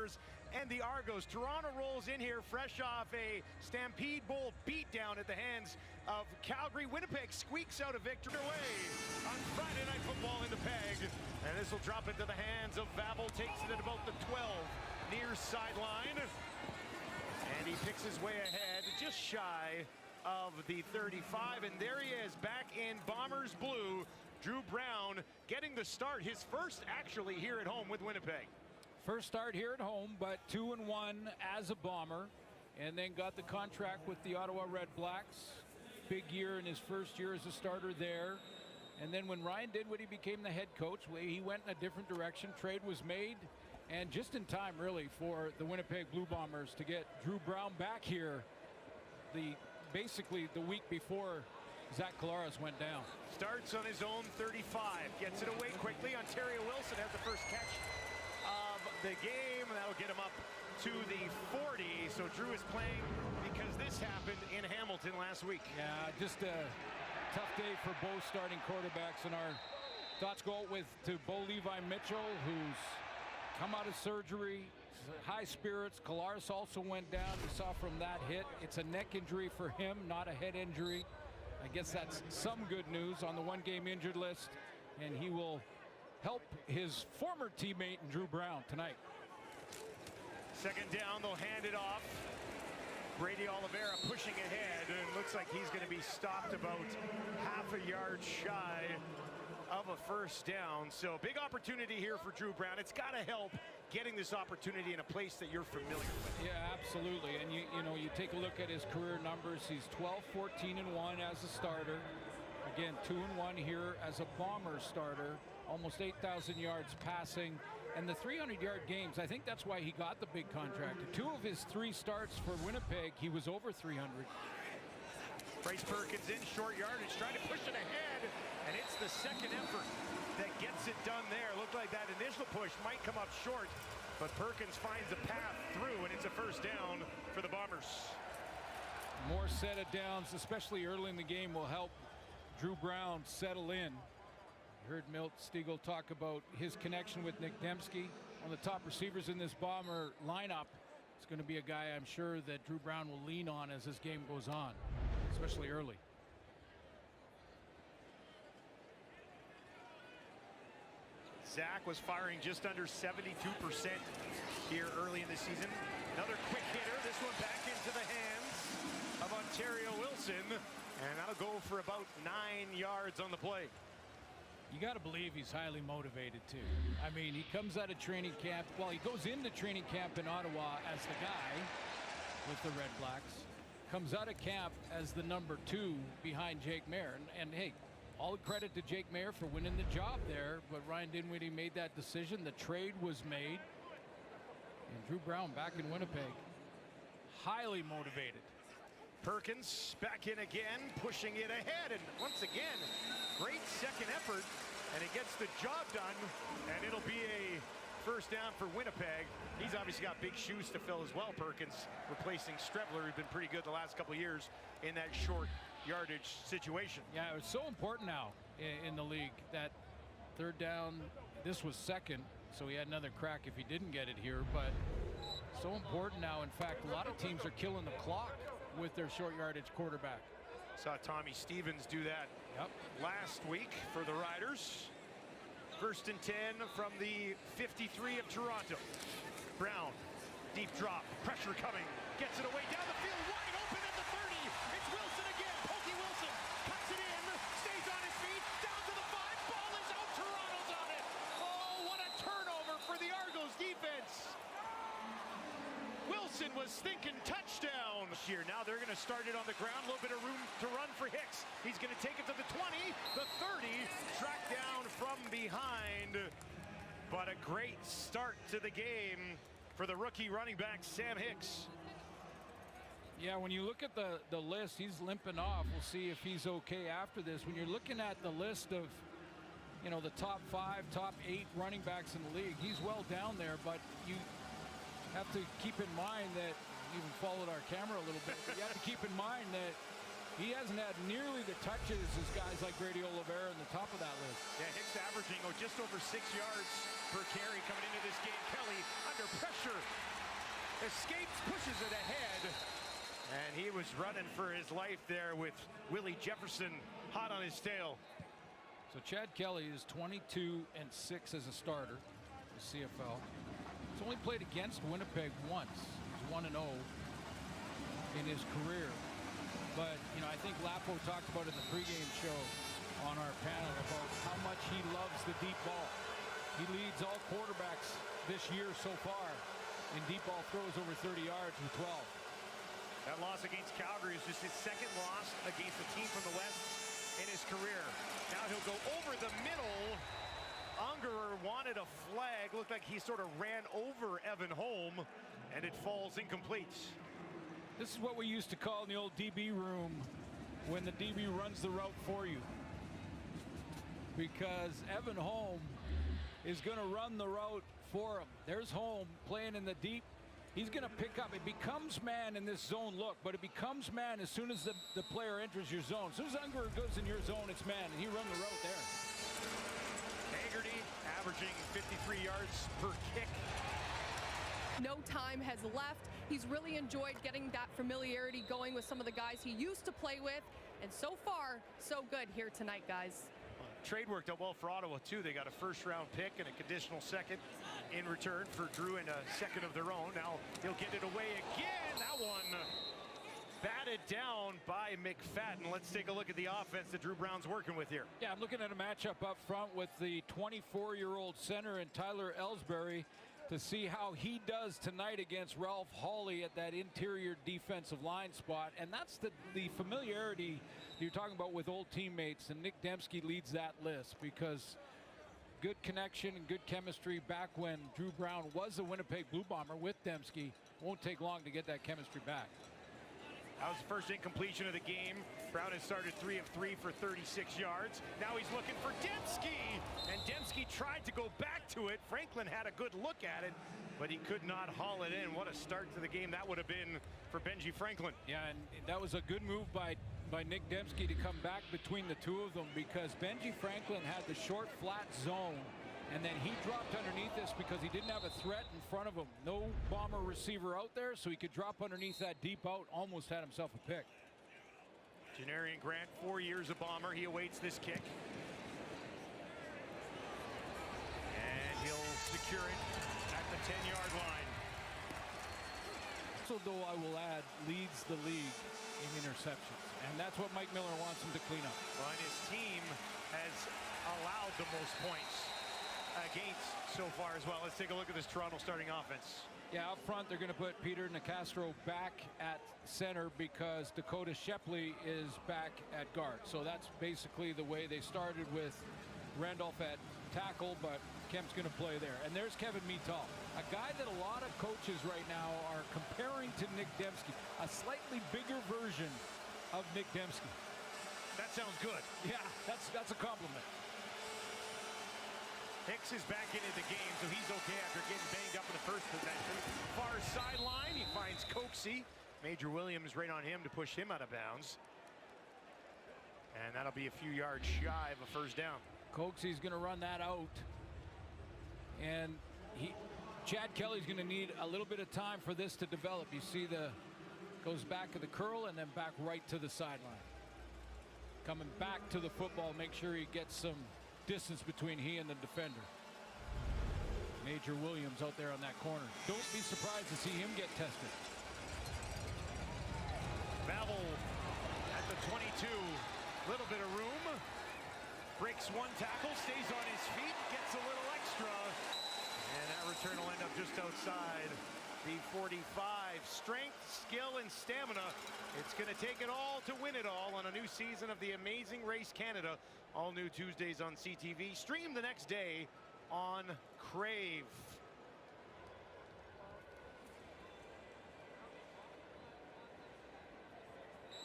Bombers and the Argos. Toronto rolls in here fresh off a Stampede Bowl beatdown at the hands of Calgary. Winnipeg squeaks out a victory away on Friday Night Football in the Peg. And this will drop into the hands of Vavel. Takes it at about the 12 near sideline. And he picks his way ahead just shy of the 35. And there he is back in Bombers blue. Drew Brown getting the start, his first actually here at home with Winnipeg. First start here at home, but 2-1 as a Bomber, and then got the contract with the Ottawa RedBlacks. Big year in his first year as a starter there. And then when Ryan Dinwiddie became the head coach, he went in a different direction. Trade was made, and just in time really for the Winnipeg Blue Bombers to get Drew Brown back here basically the week before Zach Collaros went down. Starts on his own 35, gets it away quickly. Ontario Wilson has the first catch of the game. That'll get him up to the 40. So Drew is playing because this happened in Hamilton last week. Yeah, just a tough day for both starting quarterbacks, and our thoughts go out to Bo Levi Mitchell, who's come out of surgery, high spirits. Collaros also went down. You saw from that hit. It's a neck injury for him, not a head injury. I guess that's some good news on the one-game injured list, and he will help his former teammate Drew Brown tonight. Second down, they'll hand it off. Brady Oliveira pushing ahead, and looks like he's going to be stopped about half a yard shy of a first down. So big opportunity here for Drew Brown. It's got to help getting this opportunity in a place that you're familiar with. Yeah, absolutely. And you take a look at his career numbers. He's 12-14-1 as a starter. Again, 2-1 here as a Bomber starter. Almost 8,000 yards passing. And the 300-yard games, I think that's why he got the big contract. 2 of his 3 starts for Winnipeg, he was over 300. Bryce Perkins in short yardage, trying to push it ahead, and it's the second effort that gets it done there. Looked like that initial push might come up short, but Perkins finds a path through, and it's a first down for the Bombers. More set of downs, especially early in the game, will help Drew Brown settle in. You heard Milt Stegall talk about his connection with Nick Dembski. One of the top receivers in this Bomber lineup. It's going to be a guy I'm sure that Drew Brown will lean on as this game goes on, especially early. Zach was firing just under 72% here early in the season. Another quick hitter, this one back into the hands of Ontario Wilson, and that'll go for about 9 yards on the play. You got to believe he's highly motivated too. I mean, he comes out of training camp. Well, he goes into training camp in Ottawa as the guy with the RedBlacks. Comes out of camp as the number 2 behind Jake Maier. And hey, all the credit to Jake Maier for winning the job there, but Ryan Dinwiddie made that decision. The trade was made. And Drew Brown back in Winnipeg, highly motivated. Perkins back in again, pushing it ahead, and once again, great second effort, and it gets the job done, and it'll be a first down for Winnipeg. He's obviously got big shoes to fill as well, Perkins, replacing Strevler, who's been pretty good the last couple of years in that short yardage situation. Yeah, it's so important now in the league, that third down. This was second, so he had another crack if he didn't get it here, but so important now. In fact, a lot of teams are killing the clock with their short yardage quarterback. Saw Tommy Stevens do that last week for the Riders. First and 10 from the 53 of Toronto. Brown, deep drop, pressure coming, gets it away down the field, wide open at the 30. It's Wilson again, Pokey Wilson, cuts it in, stays on his feet, down to the 5, ball is out, Toronto's on it. Oh, what a turnover for the Argos defense. Wilson was thinking touchdown here. Now they're going to start it on the ground. A little bit of room to run for Hicks. He's going to take it to the 20, the 30, tracked down from behind. But a great start to the game for the rookie running back, Sam Hicks. Yeah, when you look at the list, he's limping off. We'll see if he's okay after this. When you're looking at the list of, the top 5, top 8 running backs in the league, he's well down there, but you have to keep in mind that, you even followed our camera a little bit, but you have to keep in mind that he hasn't had nearly the touches as guys like Brady Oliveira in the top of that list. Yeah, Hicks averaging just over 6 yards per carry coming into this game. Kelly under pressure, escapes, pushes it ahead. And he was running for his life there with Willie Jefferson hot on his tail. So Chad Kelly is 22-6 as a starter in the CFL. He's only played against Winnipeg once. He's 1-0 in his career. But, you know, I think Lapo talked about it in the pregame show on our panel about how much he loves the deep ball. He leads all quarterbacks this year so far in deep ball throws over 30 yards with 12. That loss against Calgary is just his second loss against a team from the West in his career. Now he'll go over the middle. Ungerer wanted a flag. Looked like he sort of ran over Evan Holm, and it falls incomplete. This is what we used to call in the old DB room when the DB runs the route for you. Because Evan Holm is going to run the route for him. There's Holm playing in the deep. He's going to pick up. It becomes man in this zone look, but it becomes man as soon as the player enters your zone. As soon as Ungerer goes in your zone, it's man, and he run the route there. Haggerty averaging 53 yards per kick. No time has left. He's really enjoyed getting that familiarity going with some of the guys he used to play with. And so far, so good here tonight, guys. Trade worked out well for Ottawa, too. They got a first-round pick and a conditional second in return for Drew and a second of their own. Now he'll get it away again. That one batted down by McFadden. Let's take a look at the offense that Drew Brown's working with here. Yeah, I'm looking at a matchup up front with the 24-year-old center and Tyler Ellsbury to see how he does tonight against Ralph Hawley at that interior defensive line spot. And that's the familiarity you're talking about with old teammates, and Nick Dembski leads that list because good connection and good chemistry back when Drew Brown was a Winnipeg Blue Bomber with Dembski. Won't take long to get that chemistry back. That was the first incompletion of the game. Brown has started 3 of 3 for 36 yards. Now he's looking for Dembski, and Dembski tried to go back to it. Franklin had a good look at it, but he could not haul it in. What a start to the game that would have been for Benji Franklin. Yeah, and that was a good move by Nick Dembski to come back between the two of them, because Benji Franklin had the short flat zone, and then he dropped underneath this because he didn't have a threat in front of him. No Bomber receiver out there, so he could drop underneath that deep out. Almost had himself a pick. Janarian Grant, 4 years a Bomber. He awaits this kick. And he'll secure it at the 10-yard line. So, though, I will add, leads the league in interceptions. And that's what Mike Miller wants him to clean up. Well, and his team has allowed the most points against so far as well. Let's take a look at this Toronto starting offense. Yeah, up front, they're going to put Peter Nicastro back at center because Dakota Shepley is back at guard. So that's basically the way they started with Randolph at tackle, but Kemp's going to play there. And there's Kevin Metal, a guy that a lot of coaches right now are comparing to Nick Dembski, a slightly bigger version of Nick Dembski. That sounds good. Yeah, that's a compliment. Hicks is back into the game, so he's okay after getting banged up in the first possession. Far sideline, he finds Coxie. Major Williams right on him to push him out of bounds. And that'll be a few yards shy of a first down. Coxie's going to run that out. And Chad Kelly's going to need a little bit of time for this to develop. You see goes back to the curl and then back right to the sideline. Coming back to the football, make sure he gets some distance between he and the defender. Major Williams out there on that corner. Don't be surprised to see him get tested. Babel at the 22. Little bit of room. Breaks one tackle, stays on his feet, gets a little extra. And that return will end up just outside the 45. Strength, skill, and stamina. It's going to take it all to win it all on a new season of The Amazing Race Canada. All new Tuesdays on CTV. Stream the next day on Crave.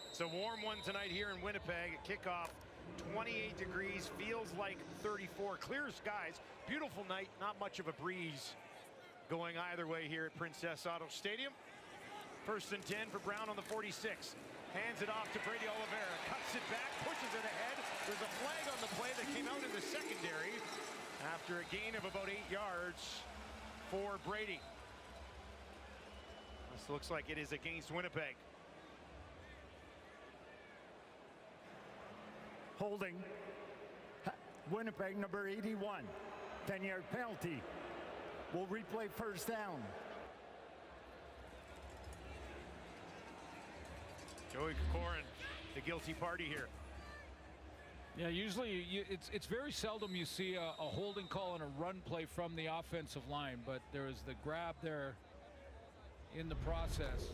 It's a warm one tonight here in Winnipeg. Kickoff, 28 degrees, feels like 34. Clear skies, beautiful night, not much of a breeze going either way here at Princess Auto Stadium. First and 10 for Brown on the 46. Hands it off to Brady Oliveira, cuts it back, pushes it ahead. There's a flag on the play that came out in the secondary after a gain of about 8 yards for Brady. This looks like it is against Winnipeg. Holding. Winnipeg, number 81. 10-yard penalty. Will replay first down. Joey Kokorin, the guilty party here. Yeah, usually it's very seldom you see a holding call and a run play from the offensive line, but there was the grab there in the process.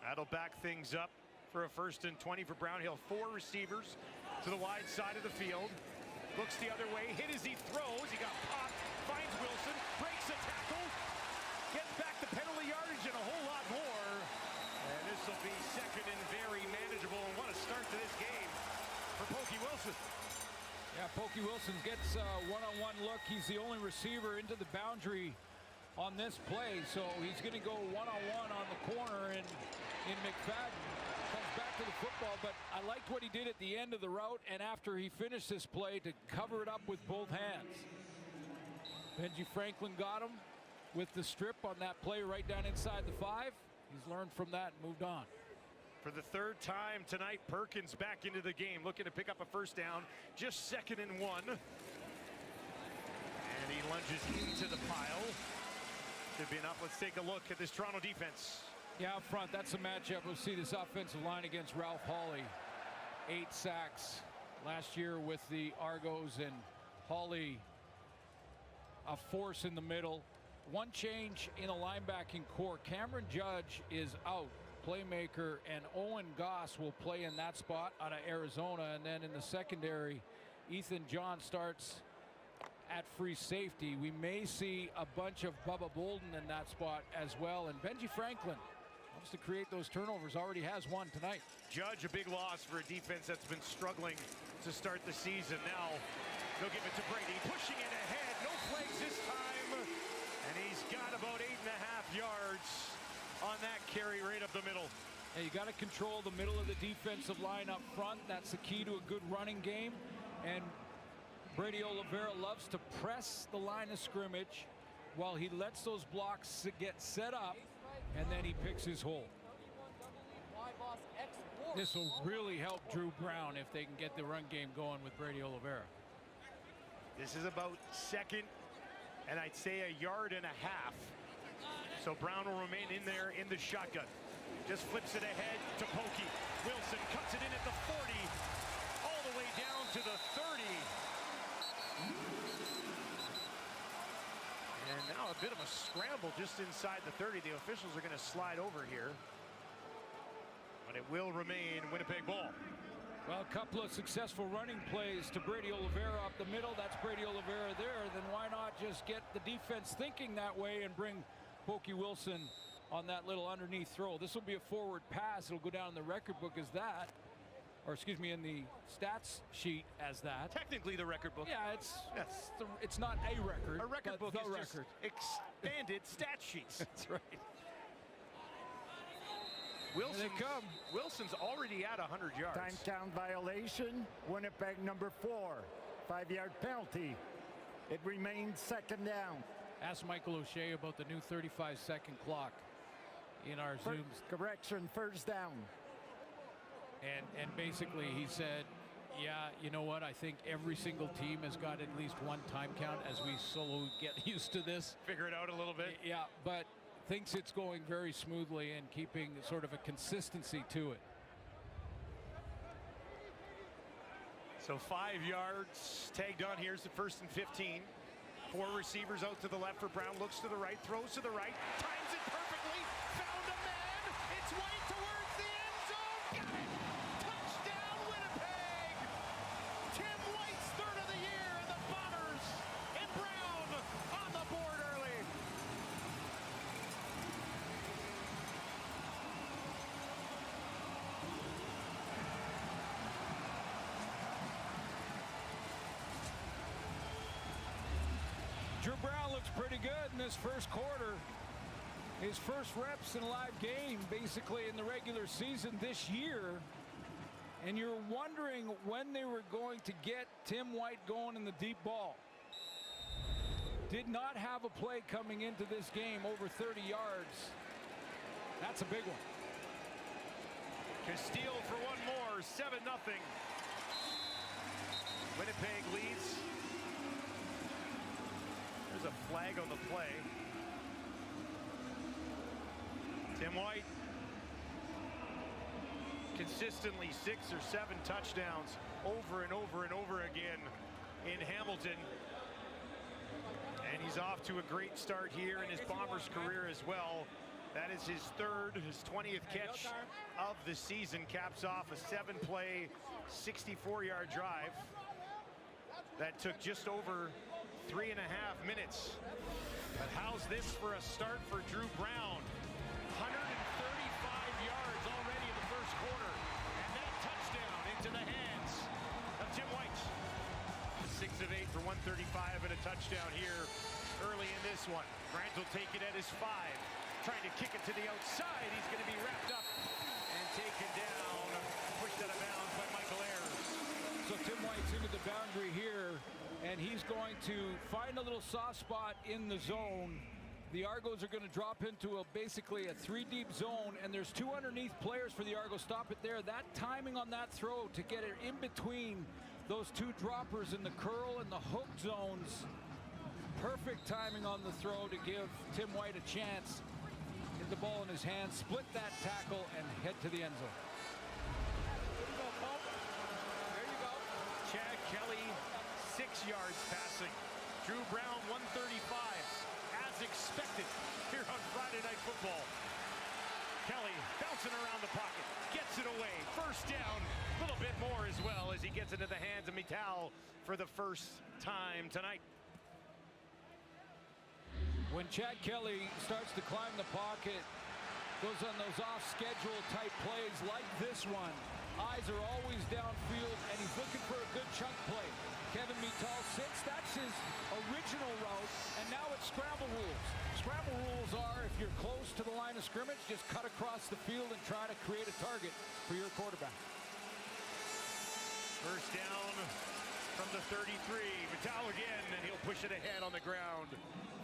That'll back things up for a 1st and 20 for Brownhill. 4 receivers to the wide side of the field. Looks the other way, hit as he throws. He got popped, finds Wilson, breaks a tackle, gets back the penalty yardage and a whole lot more. And this will be 2nd and very manageable. And what a start to this game for Pokey Wilson. Yeah, Pokey Wilson gets a one-on-one look. He's the only receiver into the boundary on this play, so he's going to go one-on-one on the corner, and in McFadden comes back to the football. But I liked what he did at the end of the route and after he finished this play to cover it up with both hands. Benji Franklin got him with the strip on that play right down inside the 5. He's learned from that and moved on. For the 3rd time tonight, Perkins back into the game, looking to pick up a 1st down. Just 2nd and 1. And he lunges into the pile. Should be enough. Let's take a look at this Toronto defense. Yeah, up front, that's a matchup. We'll see this offensive line against Ralph Hawley. 8 sacks last year with the Argos, and Hawley a force in the middle. One change in the linebacking core. Cameron Judge is out, playmaker, and Owen Goss will play in that spot out of Arizona. And then in the secondary, Ethan John starts at free safety. We may see a bunch of Bubba Bolden in that spot as well. And Benji Franklin wants to create those turnovers. Already has one tonight. Judge, a big loss for a defense that's been struggling to start the season. Now they'll give it to Brady, pushing it ahead. No flags this time. And he's got about 8.5 yards on that carry right up the middle. Yeah, you got to control the middle of the defensive line up front. That's the key to a good running game. And Brady Oliveira loves to press the line of scrimmage while he lets those blocks get set up, and then he picks his hole. This will really help Drew Brown if they can get the run game going with Brady Oliveira. This is about 2nd, and I'd say 1.5 yards. So Brown will remain in there in the shotgun. Just flips it ahead to Pokey. Wilson cuts it in at the 40, all the way down to the 30. And now a bit of a scramble just inside the 30. The officials are going to slide over here. But it will remain Winnipeg ball. Well, a couple of successful running plays to Brady Oliveira up the middle. That's Brady Oliveira there. Then why not just get the defense thinking that way and bring Pokey Wilson on that little underneath throw. This will be a forward pass. It'll go down in the record book as that. Or excuse me, in the stats sheet as that. Technically the record book. Yeah, it's not a record. A record book the is record. Just expanded stat sheets. That's right. Wilson's already at 100 yards. Time count violation. Winnipeg, number 4. 5-yard penalty. It remains 2nd down. Ask Michael O'Shea about the new 35-second clock in our Zooms. Correction, 1st down. And basically he said, yeah, you know what? I think every single team has got at least one time count as we slowly get used to this. Figure it out a little bit. Yeah, but thinks it's going very smoothly and keeping sort of a consistency to it. So 5 yards tagged on. Here's the 1st and 15. 4 receivers out to the left for Brown. Looks to the right, throws to the right, times it perfectly. Found a man. It's White towards the end zone. Got it. Touchdown, Winnipeg. Tim White's 3rd of the year, and the Bombers and Brown on the board early. Drew Brown looks pretty good in this first quarter. His first reps in a live game, basically in the regular season this year. And you're wondering when they were going to get Tim White going in the deep ball. did not have a play coming into this game over 30 yards. That's a big one. Castile for one more, 7-0. Winnipeg leads. There's a flag on the play. Tim White, consistently 6 or 7 touchdowns over and over and over again in Hamilton. And he's off to a great start here in his Bombers career as well. That is his 20th catch of the season. Caps off a 7-play, 64-yard drive that took just over 3.5 minutes. But how's this for a start for Drew Brown? 135 yards already in the first quarter. And that touchdown into the hands of Tim White. 6 of 8 for 135 and a touchdown here early in this one. Grant will take it at his 5. Trying to kick it to the outside. He's going to be wrapped up and taken down. Pushed out of bounds by Michael Ayers. So Tim White's into the boundary here, and he's going to find a little soft spot in the zone. The Argos are going to drop into basically a 3-deep zone, and there's 2 underneath players for the Argos. Stop it there. That timing on that throw to get it in between those 2 droppers in the curl and the hook zones. Perfect timing on the throw to give Tim White a chance. Get the ball in his hands, split that tackle, and head to the end zone. There you go. Chad Kelly, 6 yards passing. Drew Brown, 135, as expected here on Friday Night Football. Kelly bouncing around the pocket, gets it away. First down, a little bit more as well as he gets into the hands of Mittal for the first time tonight. When Chad Kelly starts to climb the pocket, goes on those off-schedule type plays like this one, eyes are always downfield, and he's looking for a good chunk play. Kevin Mittal sits, that's his original route, and now it's scramble rules. Scramble rules are, if you're close to the line of scrimmage, just cut across the field and try to create a target for your quarterback. First down from the 33. Mittal again, and he'll push it ahead on the ground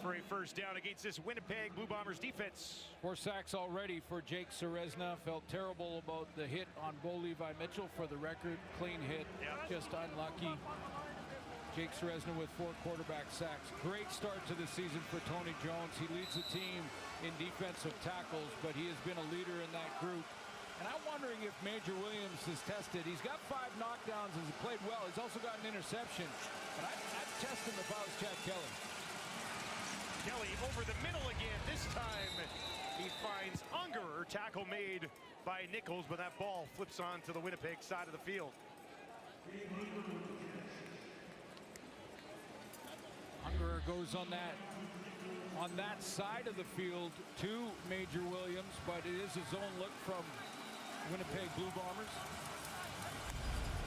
for a first down against this Winnipeg Blue Bombers defense. 4 sacks already for Jake Serezna. Felt terrible about the hit on Bo Levi Mitchell. For the record, clean hit, just unlucky. Jake Serezna with 4 quarterback sacks. Great start to the season for Tony Jones. He leads the team in defensive tackles, but he has been a leader in that group. And I'm wondering if Major Williams is tested. He's got 5 knockdowns and he's played well. He's also got an interception. But I'd test him if I was Chad Kelly. Kelly over the middle again. This time he finds Unger. Tackle made by Nichols, but that ball flips on to the Winnipeg side of the field. Unger goes on that side of the field to Major Williams, but it is a zone look from Winnipeg Blue Bombers.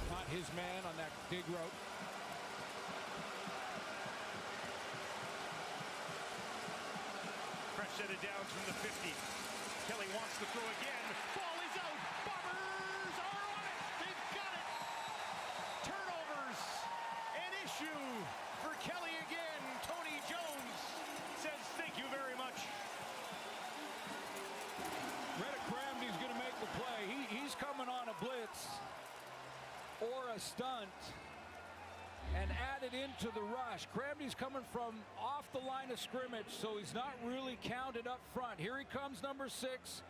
Not his man on that dig route. Fresh set of downs from the 50. Kelly wants to throw again. Ball is out. Bombers are on it. They've got it. Turnovers. An issue for Kelly again. Tony Jones says thank you very much. Reddick Ramsey's going to make the play. He's coming on a blitz or a stunt and added into the rush. Cramdy's coming from off the line of scrimmage, so he's not really counted up front. Here he comes, number 6.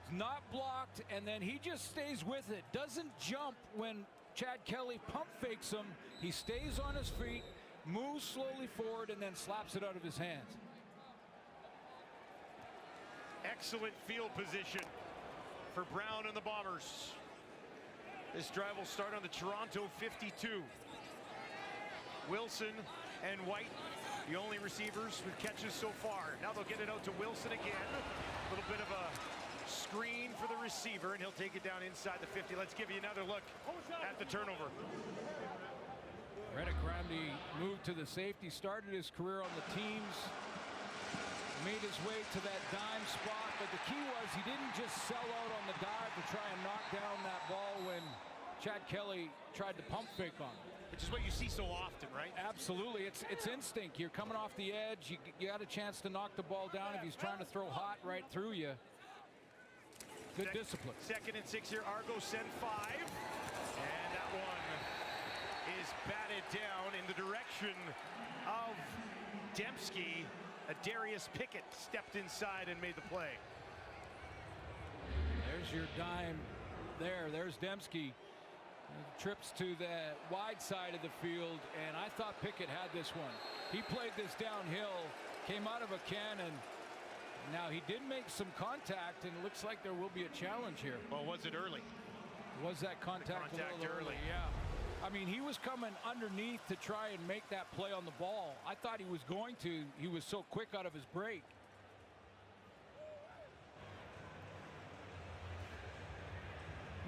He's not blocked, and then he just stays with it. Doesn't jump when Chad Kelly pump fakes him. He stays on his feet, moves slowly forward, and then slaps it out of his hands. Excellent field position for Brown and the Bombers. This drive will start on the Toronto 52. Wilson and White, the only receivers with catches so far. Now they'll get it out to Wilson again. A little bit of a screen for the receiver, and he'll take it down inside the 50. Let's give you another look at the turnover. Reddick Ramsey moved to the safety, started his career on the teams, made his way to that dime spot, but the key was he didn't just sell out on the dive to try and knock down that ball when Chad Kelly tried to pump fake on him. which is what you see so often, right? Absolutely. It's instinct. You're coming off the edge. You got a chance to knock the ball down if he's trying to throw hot right through you. Good discipline. 2nd and 6 here. Argos send 5. And that one is batted down in the direction of Dembski. Darius Pickett stepped inside and made the play. There's your dime there. There's Dembski. Trips to the wide side of the field, and I thought Pickett had this one. He played this downhill, came out of a cannon. Now he did make some contact, and it looks like there will be a challenge here. Well, was it early? Was that contact a little early? Yeah. I mean, he was coming underneath to try and make that play on the ball. I thought he was going to. He was so quick out of his break.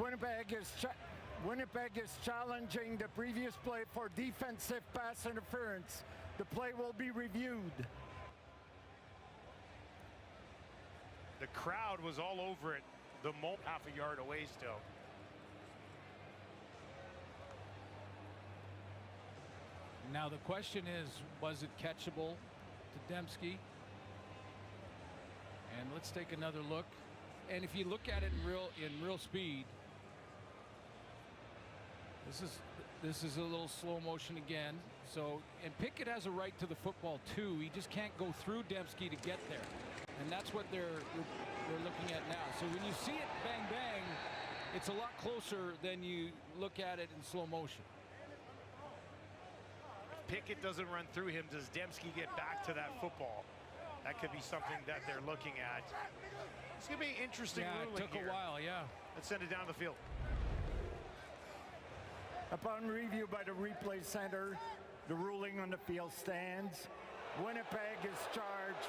Winnipeg is challenging the previous play for defensive pass interference. The play will be reviewed. The crowd was all over it. The moment half a yard away still. Now the question is, was it catchable to Dembski? And let's take another look. And if you look at it in real speed, this is a little slow motion again. So, and Pickett has a right to the football too. He just can't go through Dembski to get there. And that's what they're looking at now. So when you see it bang bang, it's a lot closer than you look at it in slow motion. If Pickett doesn't run through him, does Dembski get back to that football? That could be something that they're looking at. It's going to be interesting ruling it took here. a while, yeah. Let's send it down the field. Upon review by the replay center, the ruling on the field stands. Winnipeg is charged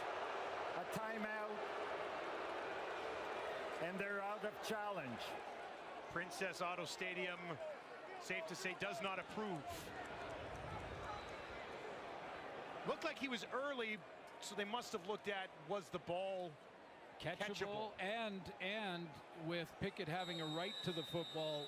a timeout, and they're out of challenge. Princess Auto Stadium, safe to say, does not approve. Looked like he was early, so they must have looked at, was the ball catchable? And with Pickett having a right to the football,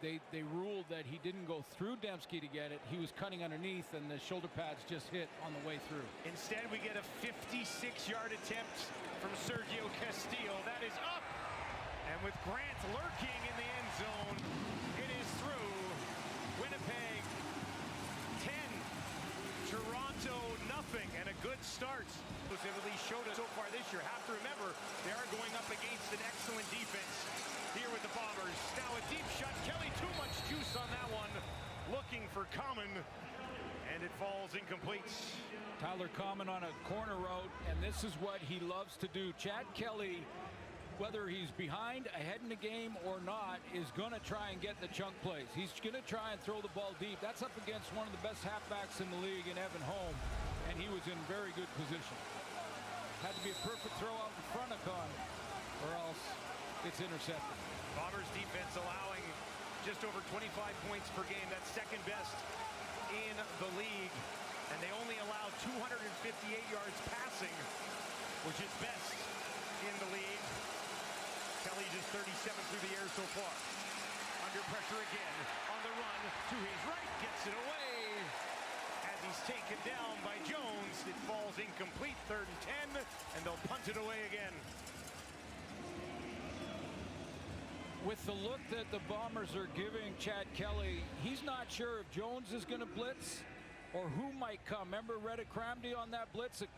they ruled that he didn't go through Dembski to get it. He was cutting underneath, and the shoulder pads just hit on the way through. Instead, we get a 56-yard attempt from Sergio Castillo. That is up, and with Grant lurking in the end zone, it is through. Winnipeg 10, Toronto nothing, and a good start. At least showed us so far this year. Have to remember, they are going up against an excellent defense here with the Bombers. Now a deep shot. Kelly, too much juice on that one. Looking for Common, and it falls incomplete. Tyler Common on a corner route, and this is what he loves to do. Chad Kelly, whether he's behind, ahead in the game or not, is going to try and get the chunk plays. He's going to try and throw the ball deep. That's up against one of the best halfbacks in the league in Evan Holm, and he was in very good position. Had to be a perfect throw out in front of Con, or else it's intercepted. Bombers defense allowing just over 25 points per game. That's second best in the league. And they only allow 258 yards passing, which is best in the league. Kelly just 37 through the air so far. Under pressure again, on the run, to his right, gets it away. As he's taken down by Jones, it falls incomplete, 3rd and 10, and they'll punt it away again. With the look that the Bombers are giving Chad Kelly, he's not sure if Jones is going to blitz or who might come. Remember Reddick Cramdy on that blitz that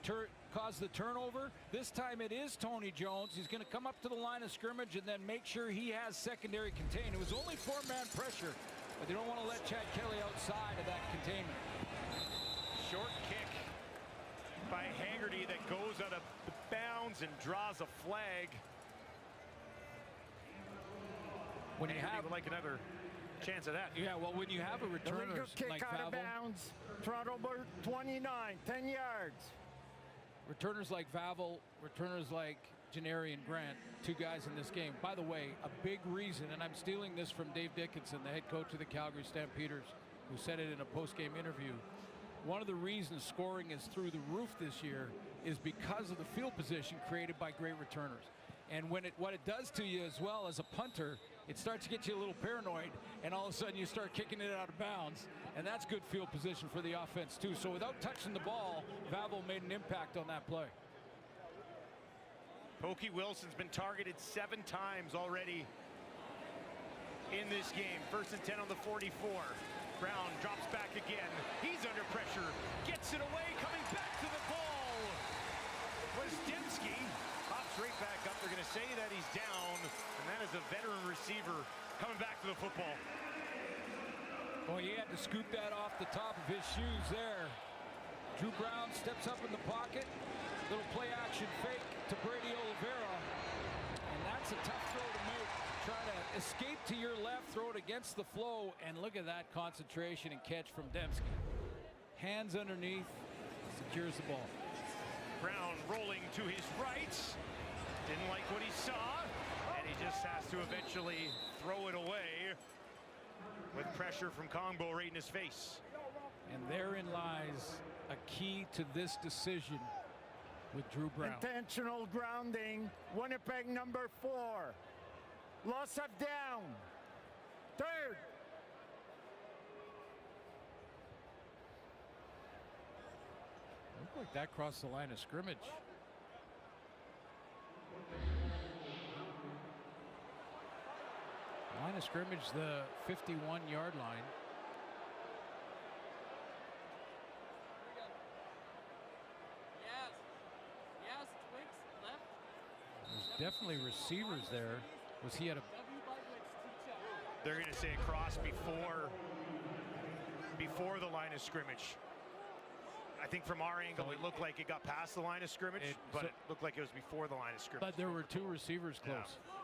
caused the turnover? This time it is Tony Jones. He's going to come up to the line of scrimmage and then make sure he has secondary contained. It was only 4-man pressure, but they don't want to let Chad Kelly outside of that containment. Short kick by Haggerty that goes out of bounds and draws a flag. When you Haggerty have would like another chance of that. Yeah, well, when you have a returner Illegal kick like out of Vavel, bounds. Toronto 29, 10 yards. returners like Vavel, returners like Janarian Grant, two guys in this game. By the way, a big reason, and I'm stealing this from Dave Dickinson, the head coach of the Calgary Stampeders, who said it in a post-game interview. One of the reasons scoring is through the roof this year is because of the field position created by great returners. And what it does to you as well as a punter it starts to get you a little paranoid, and all of a sudden you start kicking it out of bounds, and that's good field position for the offense too. So without touching the ball, Vavell made an impact on that play. Pokey Wilson's been targeted 7 times already in this game. 1st and 10 on the 44. Brown drops back again. He's under pressure. Gets it away. Coming back to the ball was Dembski. Pops right back up. They're going to say that he's down. And that is a veteran receiver coming back to the football. Boy, he had to scoop that off the top of his shoes there. Drew Brown steps up in the pocket. Little play action fake to Brady Oliveira. And that's a tough throw to make. Try to escape to your left, throw it against the flow, and look at that concentration and catch from Dembski. Hands underneath, secures the ball. Brown rolling to his right. Didn't like what he saw, and he just has to eventually throw it away with pressure from Kongbo right in his face. And therein lies a key to this decision with Drew Brown. Intentional grounding. Winnipeg number 4. Loss of down. 3rd. Looked like that crossed the line of scrimmage. Line of scrimmage, the 51-yard line. There's definitely receivers there. Was he at a... They're going to say a cross before the line of scrimmage. I think from our angle, it looked like it got past the line of scrimmage, but it looked like it was before the line of scrimmage. But there were 2 receivers close. Yeah.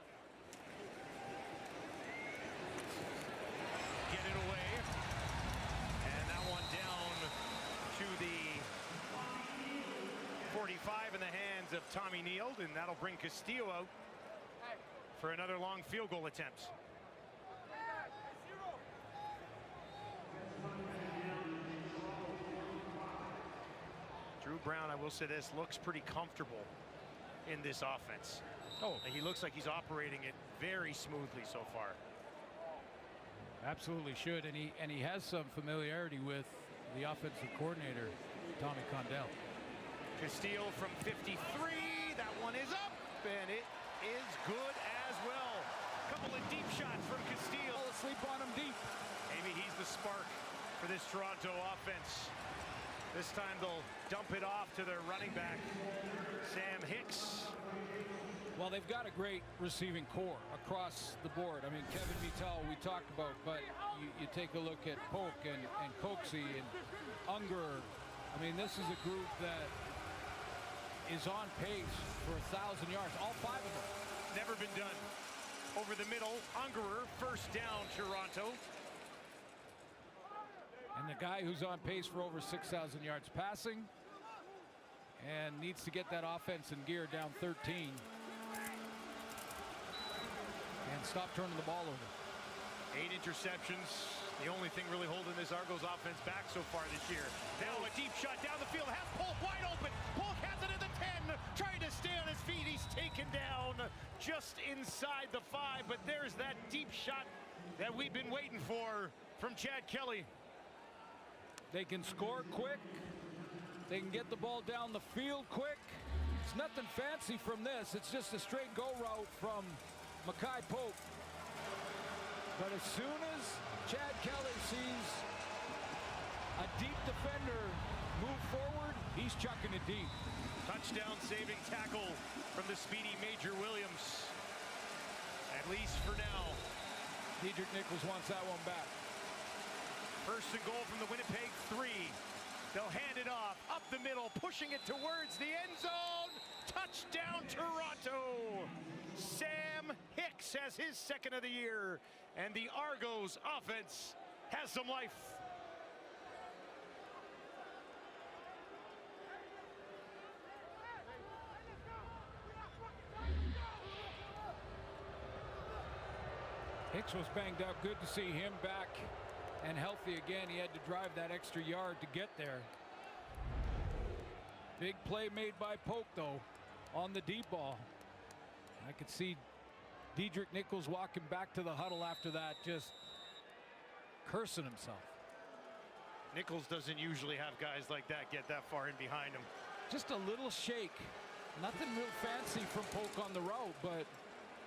Get it away. And that one down to the 45 in the hands of Tommy Neild, and that'll bring Castillo out for another long field goal attempt. Drew Brown, I will say this, looks pretty comfortable in this offense. Oh, he looks like he's operating it very smoothly so far. Absolutely should, and he has some familiarity with the offensive coordinator, Tommy Condell. Castillo from 53, that one is up, and it is good as well. Couple of deep shots from Castillo. Sleep on him deep. Maybe he's the spark for this Toronto offense. This time they'll dump it off to their running back, Sam Hicks. Well, they've got a great receiving core across the board. I mean, Kevin Vitale we talked about, but you take a look at Polk and Coxie and Unger. I mean, this is a group that is on pace for 1,000 yards, all 5 of them. Never been done. Over the middle, Ungerer, first down, Toronto. And the guy who's on pace for over 6,000 yards passing and needs to get that offense in gear, down 13. And stop turning the ball over. 8 interceptions. The only thing really holding this Argos offense back so far this year. Now a deep shot down the field. Has Polk wide open. Polk has it in the 10. Trying to stay on his feet. He's taken down just inside the 5. But there's that deep shot that we've been waiting for from Chad Kelly. They can score quick. They can get the ball down the field quick. It's nothing fancy from this. It's just a straight go route from Mackay Polk. But as soon as Chad Kelly sees a deep defender move forward, he's chucking it deep. Touchdown saving tackle from the speedy Major Williams. At least for now. Diedrich Nichols wants that one back. First and goal from the Winnipeg 3. They'll hand it off, up the middle, pushing it towards the end zone. Touchdown, Toronto. Sam Hicks has his 2nd of the year, and the Argos offense has some life. Hicks was banged up. Good to see him back and healthy again. He had to drive that extra yard to get there. Big play made by Polk, though, on the deep ball. I could see Dedrick Nichols walking back to the huddle after that, just cursing himself. Nichols doesn't usually have guys like that get that far in behind him. Just a little shake. Nothing real fancy from Polk on the route, but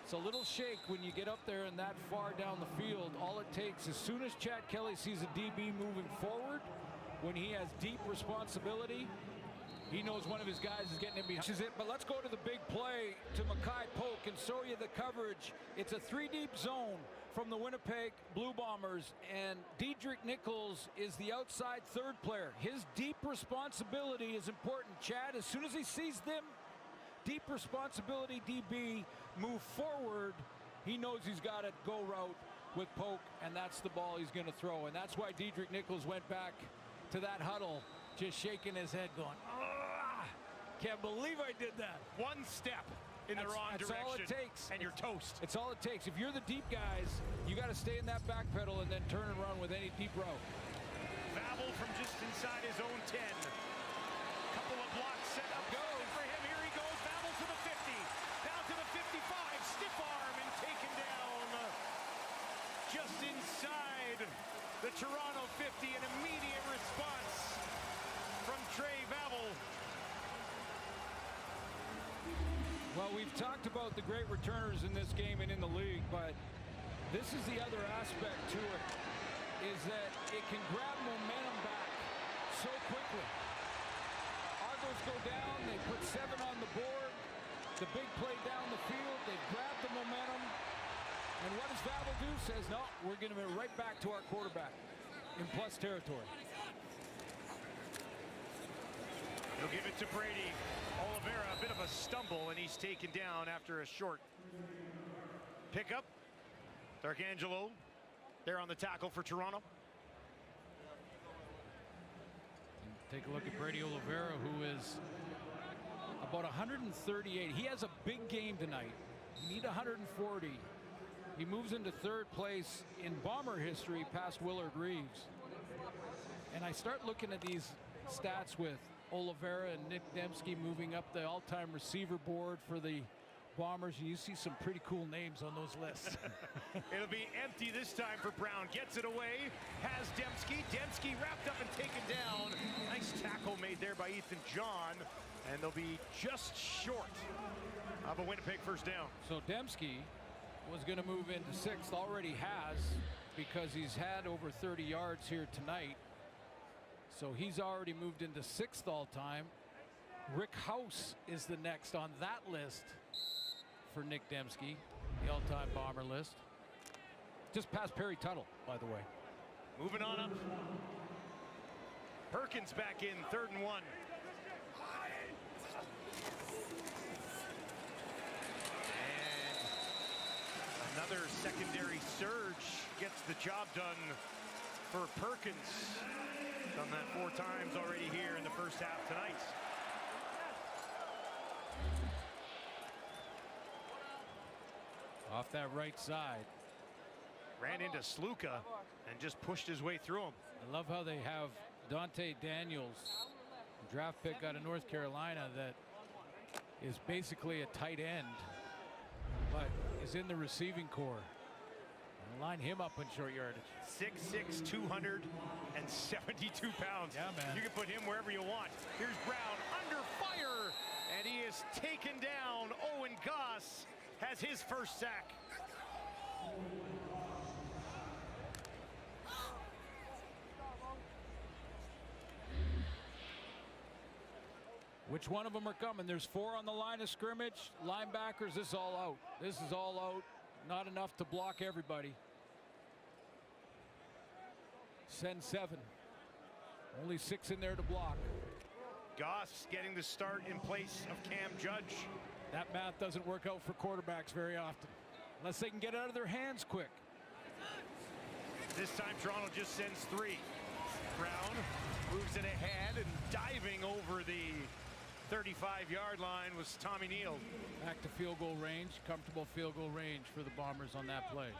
it's a little shake when you get up there and that far down the field. All it takes, as soon as Chad Kelly sees a DB moving forward, when he has deep responsibility, he knows one of his guys is getting in behind. This is it, but let's go to the big play to Mackay Polk and show you the coverage. It's a 3-deep zone from the Winnipeg Blue Bombers, and Dedrick Nichols is the outside third player. His deep responsibility is important. Chad, as soon as he sees them, deep responsibility DB move forward, he knows he's got a go route with Polk, and that's the ball he's going to throw. And that's why Dedrick Nichols went back to that huddle, just shaking his head going, can't believe I did that. One step in the wrong direction. That's all it takes. And you're toast. It's all it takes. If you're the deep guys, you got to stay in that back pedal and then turn and run with any deep route. Babel from just inside his own 10. Couple of blocks set up for him. Here he goes. Babel to the 50. Down to the 55. Stiff arm and taken down just inside the Toronto 50. An immediate response from Trey Babel. Well, we've talked about the great returners in this game and in the league, but this is the other aspect to it, is that it can grab momentum back so quickly. Argos go down, they put 7 on the board, the big play down the field, they grab the momentum, and what does Babel do? Says, no, we're going to be right back to our quarterback in plus territory. He'll give it to Brady. Oliveira, a bit of a stumble, and he's taken down after a short pickup. D'Arcangelo there on the tackle for Toronto. Take a look at Brady Oliveira, who is about 138. He has a big game tonight. You need 140. He moves into third place in Bomber history past Willard Reeves. And I start looking at these stats with Oliveira and Nick Dembski moving up the all-time receiver board for the Bombers. You see some pretty cool names on those lists. It'll be empty this time for Brown. Gets it away. Has Dembski. Dembski wrapped up and taken down. Nice tackle made there by Ethan John. And they'll be just short of a Winnipeg first down. So Dembski was going to move into 6th. Already has, because he's had over 30 yards here tonight. So he's already moved into 6th all-time. Rick House is the next on that list for Nick Dembski, the all-time Bomber list. Just past Perry Tuttle, by the way. Moving on up. Perkins back in, 3rd and 1. And another secondary surge gets the job done for Perkins. Done that 4 times already here in the first half tonight. Off that right side. Ran into Sluka and just pushed his way through him. I love how they have Dante Daniels, draft pick out of North Carolina, that is basically a tight end, but is in the receiving corps. Line him up in short yardage. 6'6", 272 pounds. Yeah, man. You can put him wherever you want. Here's Brown under fire, and he is taken down. Owen Goss has his first sack. Which one of them are coming? There's 4 on the line of scrimmage. Linebackers, this is all out. This is all out. Not enough to block everybody. Send 7. Only 6 in there to block. Goss getting the start in place of Cam Judge. That math doesn't work out for quarterbacks very often, unless they can get it out of their hands quick. This time Toronto just sends 3. Brown moves it ahead, and diving over the 35-yard line was Tommy Neal. Back to field goal range, comfortable field goal range for the Bombers on that play.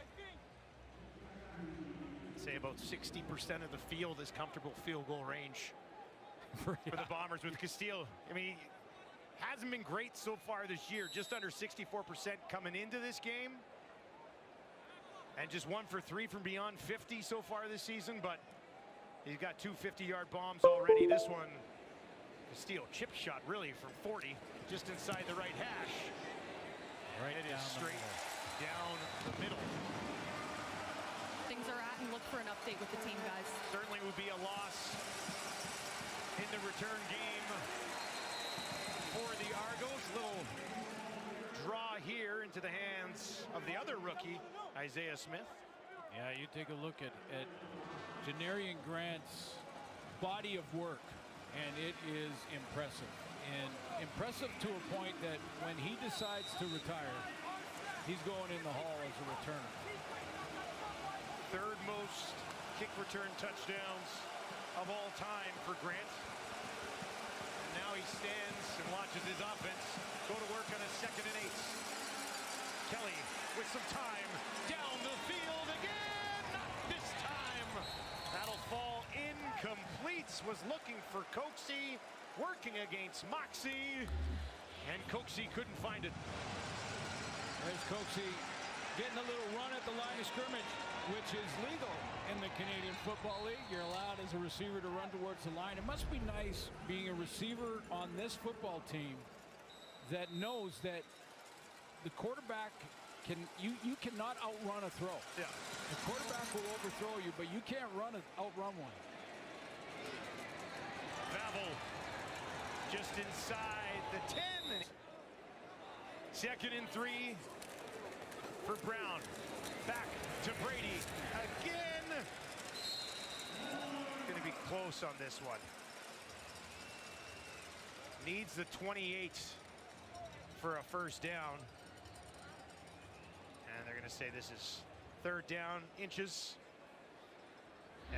Say about 60% of the field is comfortable field goal range for the Bombers with Castillo. I mean, hasn't been great so far this year, just under 64% coming into this game. And just 1 for 3 from beyond 50 so far this season, but he's got 2 50-yard bombs already. This one, Castillo chip shot really from 40, just inside the right hash. Right, it is straight down the middle. Things are at, and look for an update with the team, guys. Certainly would be a loss in the return game for the Argos. Little draw here into the hands of the other rookie, Isaiah Smith. Yeah, you take a look at Janarian Grant's body of work, and it is impressive. And impressive to a point that when he decides to retire, he's going in the hall as a returner. Third most kick return touchdowns of all time for Grant. And now he stands and watches his offense go to work on a 2nd and 8. Kelly with some time down the field again. Not this time. That'll fall incomplete. Was looking for Coxie, working against Moxie, and Coxie couldn't find it. There's Coxie getting a little run at the line of scrimmage, which is legal in the Canadian Football League. You're allowed as a receiver to run towards the line. It must be nice being a receiver on this football team that knows that the quarterback you cannot outrun a throw. Yeah. The quarterback will overthrow you, but you can't outrun one. Vavel just inside the 10. 2nd and 3 for Brown. Back to Brady again. Going to be close on this one. Needs the 28 for a first down. And they're going to say this is 3rd down, inches.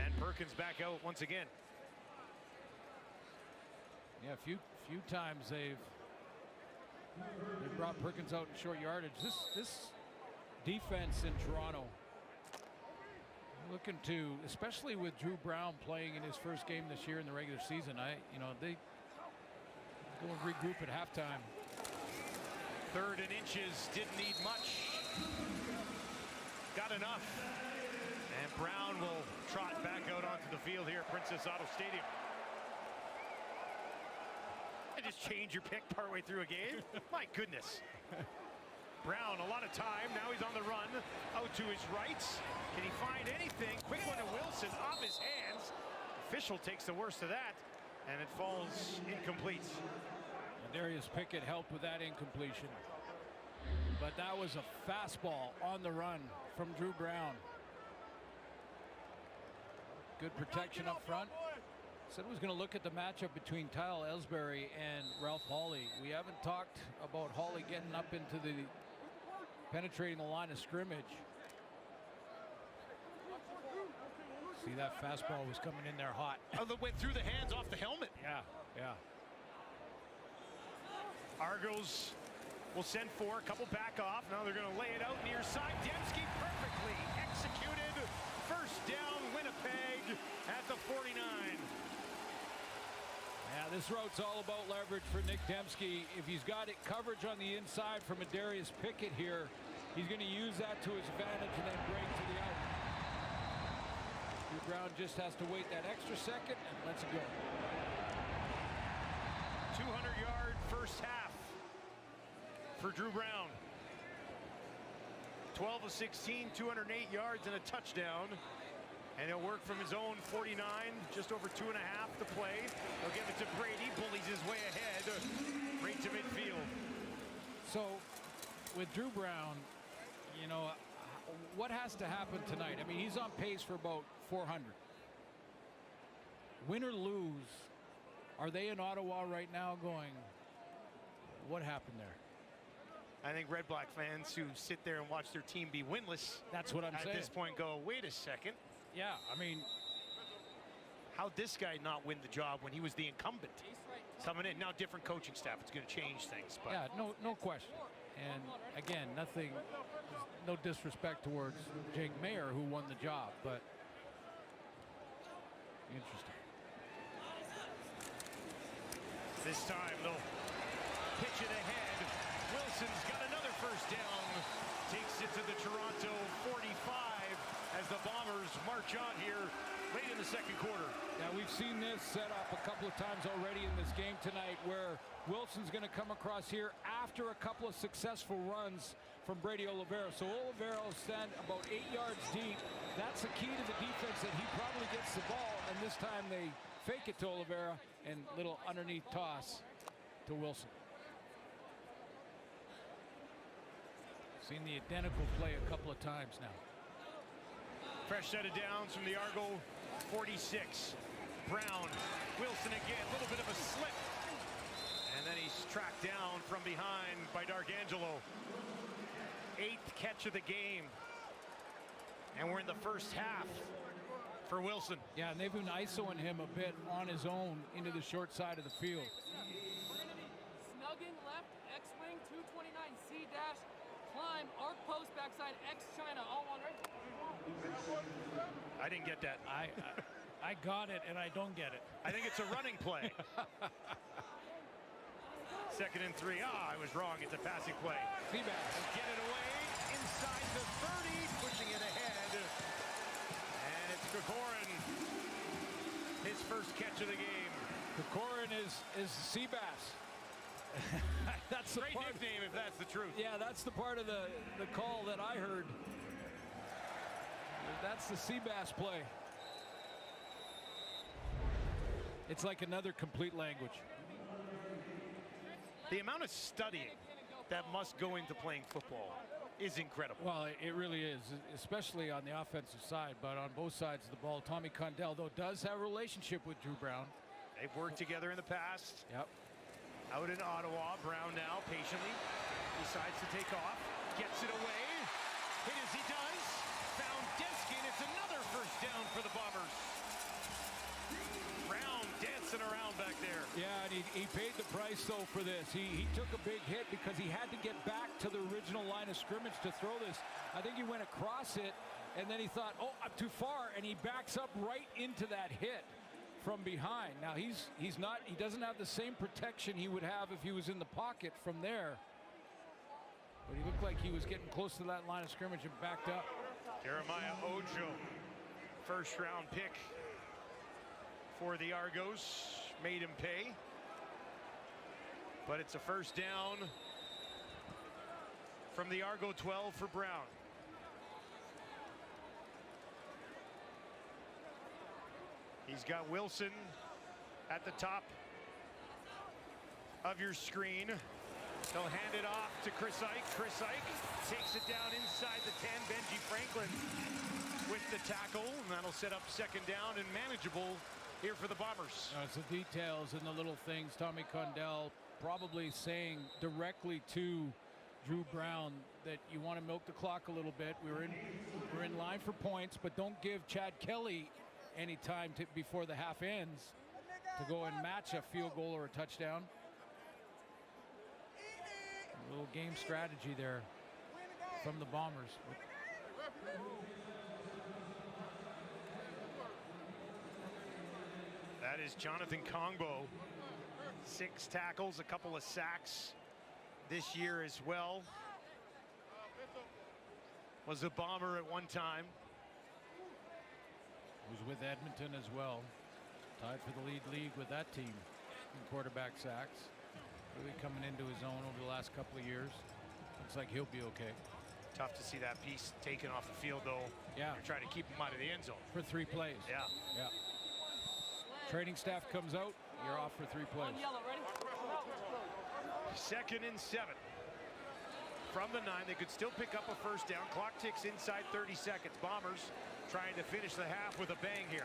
And Perkins back out once again. Yeah, a few times they brought Perkins out in short yardage. This defense in Toronto looking to, especially with Drew Brown playing in his first game this year in the regular season, they go and regroup at halftime. 3rd and inches, didn't need much. Got enough. And Brown will trot back out onto the field here at Princess Auto Stadium. And just change your pick partway through a game. My goodness. Brown, a lot of time. Now he's on the run. Out to his right. Can he find anything? Quick one to Wilson, off his hands. Official takes the worst of that, and it falls incomplete. Darius Pickett helped with that incompletion. But that was a fastball on the run from Drew Brown. Good protection up front. Said was going to look at the matchup between Kyle Ellsbury and Ralph Hawley. We haven't talked about Hawley getting up into the penetrating the line of scrimmage. See, that fastball was coming in there hot. Oh, that went through the hands off the helmet. Yeah. Argos will send 4, a couple back off. Now they're going to lay it out near side. Dembski perfectly executed. First down, Winnipeg at the 49. Yeah, this route's all about leverage for Nick Dembski. If he's got it coverage on the inside from a Darius Pickett here, he's going to use that to his advantage and then break to the out. Drew Brown just has to wait that extra second and lets it go. 200-yard first half for Drew Brown. 12 of 16, 208 yards and a touchdown. And he'll work from his own 49, just over 2.5 to play. He'll give it to Brady, bullies his way ahead, right to midfield. So, with Drew Brown, what has to happen tonight? I mean, he's on pace for about 400. Win or lose, are they in Ottawa right now going, what happened there? I think RedBlack fans who sit there and watch their team be winless, that's what I'm saying. At this point go, wait a second. Yeah, I mean, how'd this guy not win the job when he was the incumbent? Coming in, now different coaching staff, it's going to change things. But yeah, no question. And again, no disrespect towards Jake Mayer, who won the job, but interesting. This time they'll pitch it ahead. Wilson's got another first down. Takes it to the Toronto 45. as the Bombers march on here late in the second quarter. Yeah, we've seen this set up a couple of times already in this game tonight, where Wilson's going to come across here after a couple of successful runs from Brady Oliveira. So Oliveira will stand about 8 yards deep. That's the key to the defense, that he probably gets the ball, and this time they fake it to Oliveira and little underneath toss to Wilson. Seen the identical play a couple of times now. Fresh set of downs from the Argo 46. Brown, Wilson again, a little bit of a slip. And then he's tracked down from behind by D'Arcangelo. 8th catch of the game. And we're in the first half for Wilson. Yeah, and they've been isoing him a bit on his own into the short side of the field. Snugging left, X-wing, 229, C dash, climb, arc post, backside, X China, all one right. I didn't get that. I got it, and I don't get it. I think it's a running play. 2nd and 3. I was wrong. It's a passing play. Seabass. Get it away inside the 30, pushing it ahead. And it's Kokorin. His first catch of the game. Kokorin is Seabass. That's the Great part, nickname if that's the truth. yeah, that's the part of the call that I heard. That's the Seabass play. It's like another complete language. The amount of studying that must go into playing football is incredible. Well, it really is, especially on the offensive side, but on both sides of the ball. Tommy Condell, though, does have a relationship with Drew Brown. They've worked together in the past. Yep. Out in Ottawa, Brown now patiently decides to take off, gets it away, hit as he does, found Deskin. It's another first down for the Bombers. Brown dancing around back there. Yeah, and he paid the price, though, for this. He took a big hit because he had to get back to the original line of scrimmage to throw this. I think he went across it, and then he thought, oh, I'm too far, and he backs up right into that hit from behind. Now he doesn't have the same protection he would have if he was in the pocket from there. But he looked like he was getting close to that line of scrimmage and backed up. Jeremiah Ojo, first round pick for the Argos, made him pay. But it's a first down from the Argo 12 for Brown. He's got Wilson at the top of your screen. They'll hand it off to Chris Ike. Chris Ike takes it down inside the 10. Benji Franklin with the tackle, and that'll set up second down and manageable here for the Bombers. It's the details and the little things. Tommy Condell probably saying directly to Drew Brown that you want to milk the clock a little bit. We're in line for points, but don't give Chad Kelly any time before the half ends to go and match a field goal or a touchdown. A little game strategy there from the Bombers. That is Jonathan Kongbo. 6 tackles, a couple of sacks this year as well. Was a Bomber at one time. Was with Edmonton as well. Tied for the league with that team in quarterback sacks. Really coming into his own over the last couple of years. Looks like he'll be okay. Tough to see that piece taken off the field, though. Yeah. They're trying to keep him out of the end zone. For 3 plays. Yeah. Yeah. Training staff comes out. You're off for 3 plays. 2nd and 7. From the 9, they could still pick up a first down. Clock ticks inside 30 seconds. Bombers trying to finish the half with a bang here.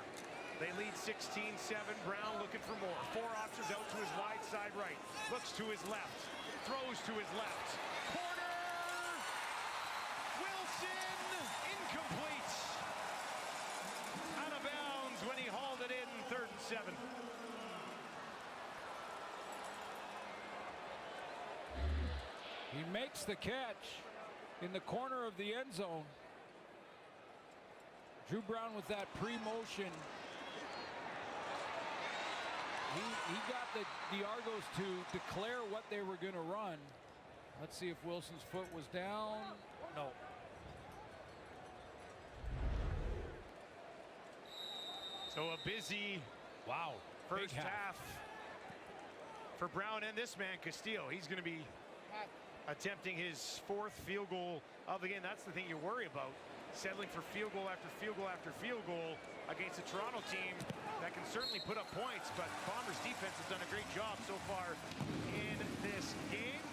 They lead 16-7. Brown looking for more. 4 options out to his wide side right. Looks to his left. Throws to his left. Corner! Wilson! Incomplete! Out of bounds when he hauled it in 3rd and 7. He makes the catch in the corner of the end zone. Drew Brown with that pre-motion. He got the Argos to declare what they were going to run. Let's see if Wilson's foot was down. No. So a busy first half for Brown and this man Castillo. He's going to be attempting his 4th field goal of the game. That's the thing you worry about, settling for field goal after field goal after field goal against a Toronto team that can certainly put up points, but Bombers defense has done a great job so far in this game.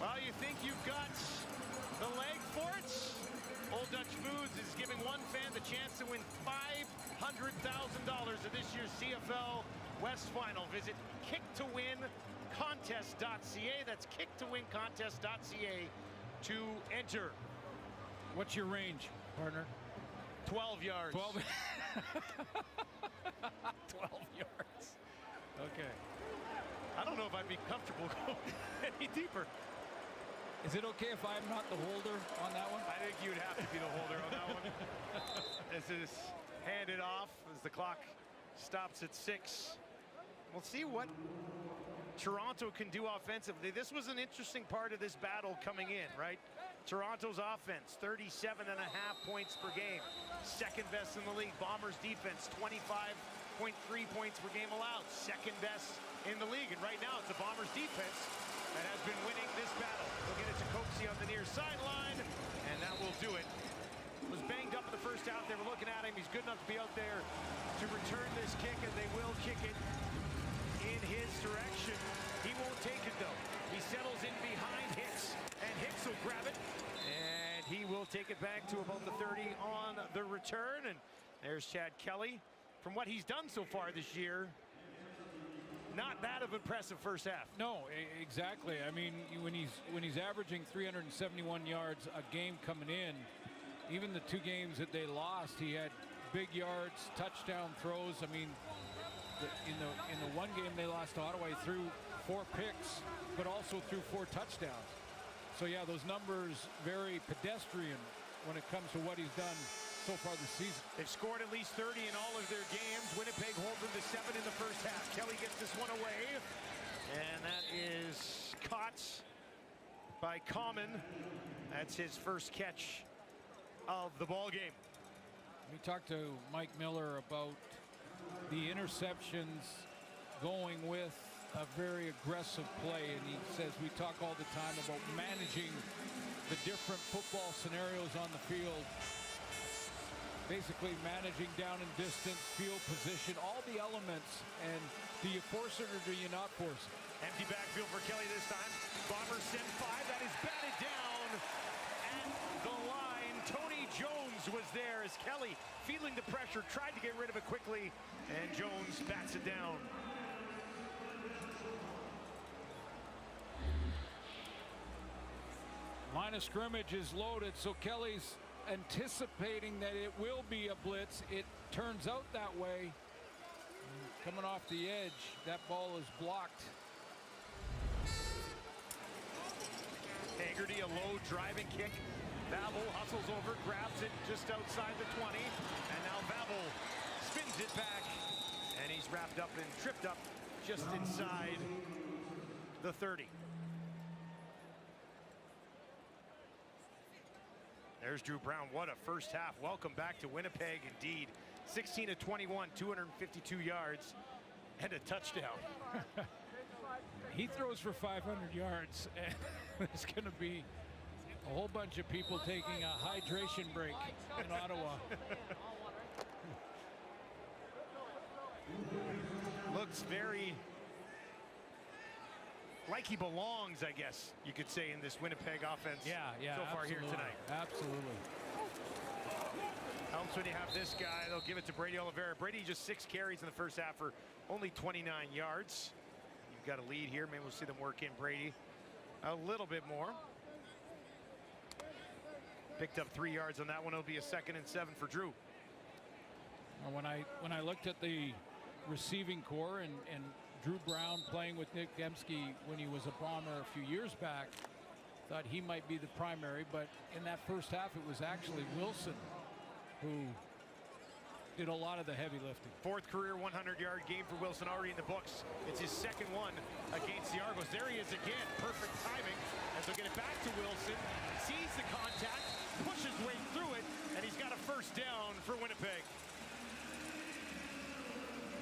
Well, you think you've got the leg for it? Old Dutch Foods is giving one fan the chance to win $500,000 of this year's CFL West Final. Visit kicktowincontest.ca. That's kicktowincontest.ca to enter. What's your range, partner? 12 yards. 12 yards. Okay. I don't know if I'd be comfortable going any deeper. Is it okay if I'm not the holder on that one? I think you'd have to be the holder on that one. This is handed off as the clock stops at 6. We'll see what Toronto can do offensively. This was an interesting part of this battle coming in, right? Toronto's offense, 37.5 points per game. Second best in the league. Bombers defense, 25.3 points per game allowed. Second best in the league. And right now it's the Bombers defense that has been winning this battle. We'll get it to Coxie on the near sideline, and that will do it. Was banged up in the first half. They were looking at him. He's good enough to be out there to return this kick, and they will kick it in his direction. He won't take it, though. He settles in behind Hicks, and Hicks will grab it, and he will take it back to about the 30 on the return. And there's Chad Kelly. From what he's done so far this year, not that of impressive first half. No, exactly. I mean, when he's averaging 371 yards a game coming in, even the 2 games that they lost, he had big yards, touchdown throws. I mean, in the one game they lost to Ottawa, he threw 4 picks, but also threw 4 touchdowns. So yeah, those numbers very pedestrian when it comes to what he's done so far this season. They've scored at least 30 in all of their games. Winnipeg holds them to 7 in the first half. Kelly gets this one away, and that is caught by Common. That's his first catch of the ball game. We talked to Mike Miller about the interceptions going with a very aggressive play, and he says we talk all the time about managing the different football scenarios on the field. Basically managing down and distance, field position, all the elements. And do you force it or do you not force it? Empty backfield for Kelly this time. Bombers send 5. That is batted down at the line. Tony Jones was there as Kelly, feeling the pressure, tried to get rid of it quickly, and Jones bats it down. Line of scrimmage is loaded, so Kelly's anticipating that it will be a blitz. It turns out that way. Coming off the edge, that ball is blocked. Haggerty, a low driving kick. Vavel hustles over, grabs it just outside the 20, and now Vavel spins it back, and he's wrapped up and tripped up just inside the 30. There's Drew Brown. What a first half. Welcome back to Winnipeg indeed. 16 of 21, 252 yards, and a touchdown. He throws for 500 yards, and there's going to be a whole bunch of people taking a hydration break in Ottawa. Looks very like he belongs, I guess you could say, in this Winnipeg offense. Yeah, so far absolutely. here tonight. Absolutely. Helps when you have this guy. They'll give it to Brady Oliveira. Brady just 6 carries in the first half for only 29 yards. You've got a lead here. Maybe we'll see them work in Brady a little bit more. Picked up 3 yards on that one. It'll be a 2nd and 7 for Drew. When I looked at the receiving core and Drew Brown playing with Nick Dembski when he was a Bomber a few years back, thought he might be the primary, but in that first half it was actually Wilson who did a lot of the heavy lifting. 4th career 100-yard game for Wilson already in the books. It's his 2nd one against the Argos. There he is again. Perfect timing as they'll get it back to Wilson. Sees the contact, pushes way through it, and he's got got a first down for Winnipeg.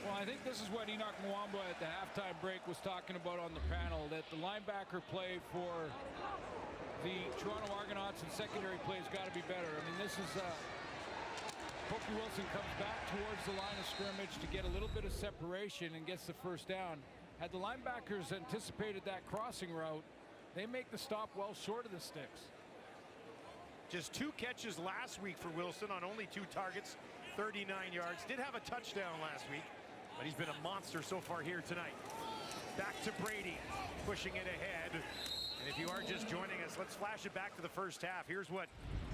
Well, I think this is what Enoch Mwamba at the halftime break was talking about on the panel, that the linebacker play for the Toronto Argonauts and secondary play has got to be better. I mean, this is Pokey Wilson comes back towards the line of scrimmage to get a little bit of separation and gets the first down. Had the linebackers anticipated that crossing route, they make the stop well short of the sticks. Just 2 catches last week for Wilson on only 2 targets, 39 yards. Did have a touchdown last week, but he's been a monster so far here tonight. Back to Brady, pushing it ahead. And if you are just joining us, let's flash it back to the first half. Here's what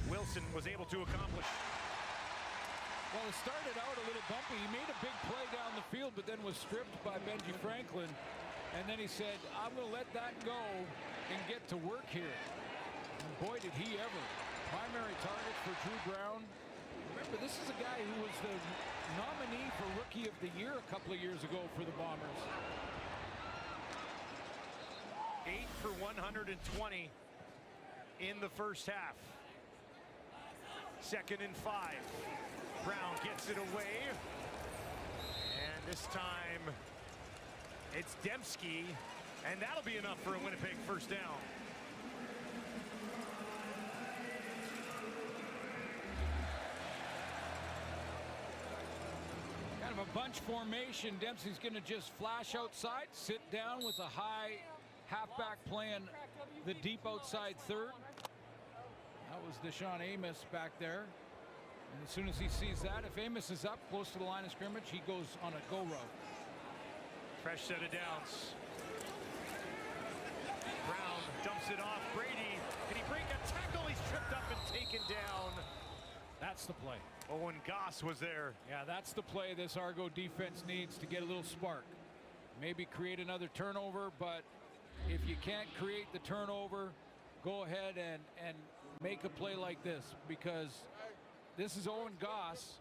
Wilson was able to accomplish. Well, it started out a little bumpy. He made a big play down the field, but then was stripped by Benji Franklin. And then he said, I'm going to let that go and get to work here. And boy, did he ever. Primary target for Drew Brown. Remember, this is a guy who was the nominee for Rookie of the Year a couple of years ago for the Bombers. 8 for 120 in the first half. 2nd and 5. Brown gets it away. And this time it's Dembski. And that'll be enough for a Winnipeg first down. Kind of a bunch formation. Dempsey's going to just flash outside, sit down with a high halfback playing the deep outside third. That was Deshaun Amos back there. And as soon as he sees that, if Amos is up close to the line of scrimmage, he goes on a go route. Fresh set of downs. Brown dumps it off. Brady, can he break a tackle? He's tripped up and taken down. That's the play. Owen Goss was there. Yeah, that's the play this Argo defense needs to get a little spark. Maybe create another turnover, but if you can't create the turnover, go ahead and make a play like this, because this is Owen Goss,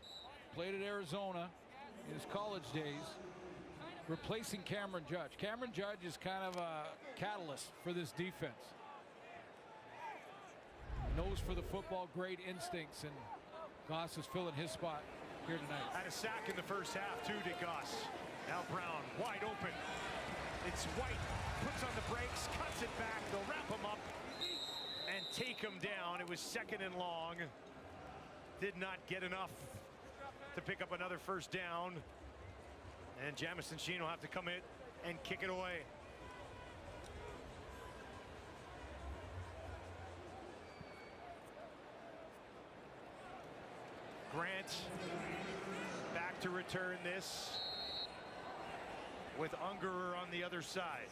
played at Arizona in his college days, replacing Cameron Judge. Cameron Judge is kind of a catalyst for this defense. Knows for the football, great instincts, and Goss is filling his spot here tonight. Had a sack in the first half, too, to Goss. Now Brown, wide open. It's White, puts on the brakes, cuts it back. They'll wrap him up and take him down. It was 2nd and long. Did not get enough to pick up another first down. And Jamison Sheen will have to come in and kick it away. Grant back to return this with Ungerer on the other side.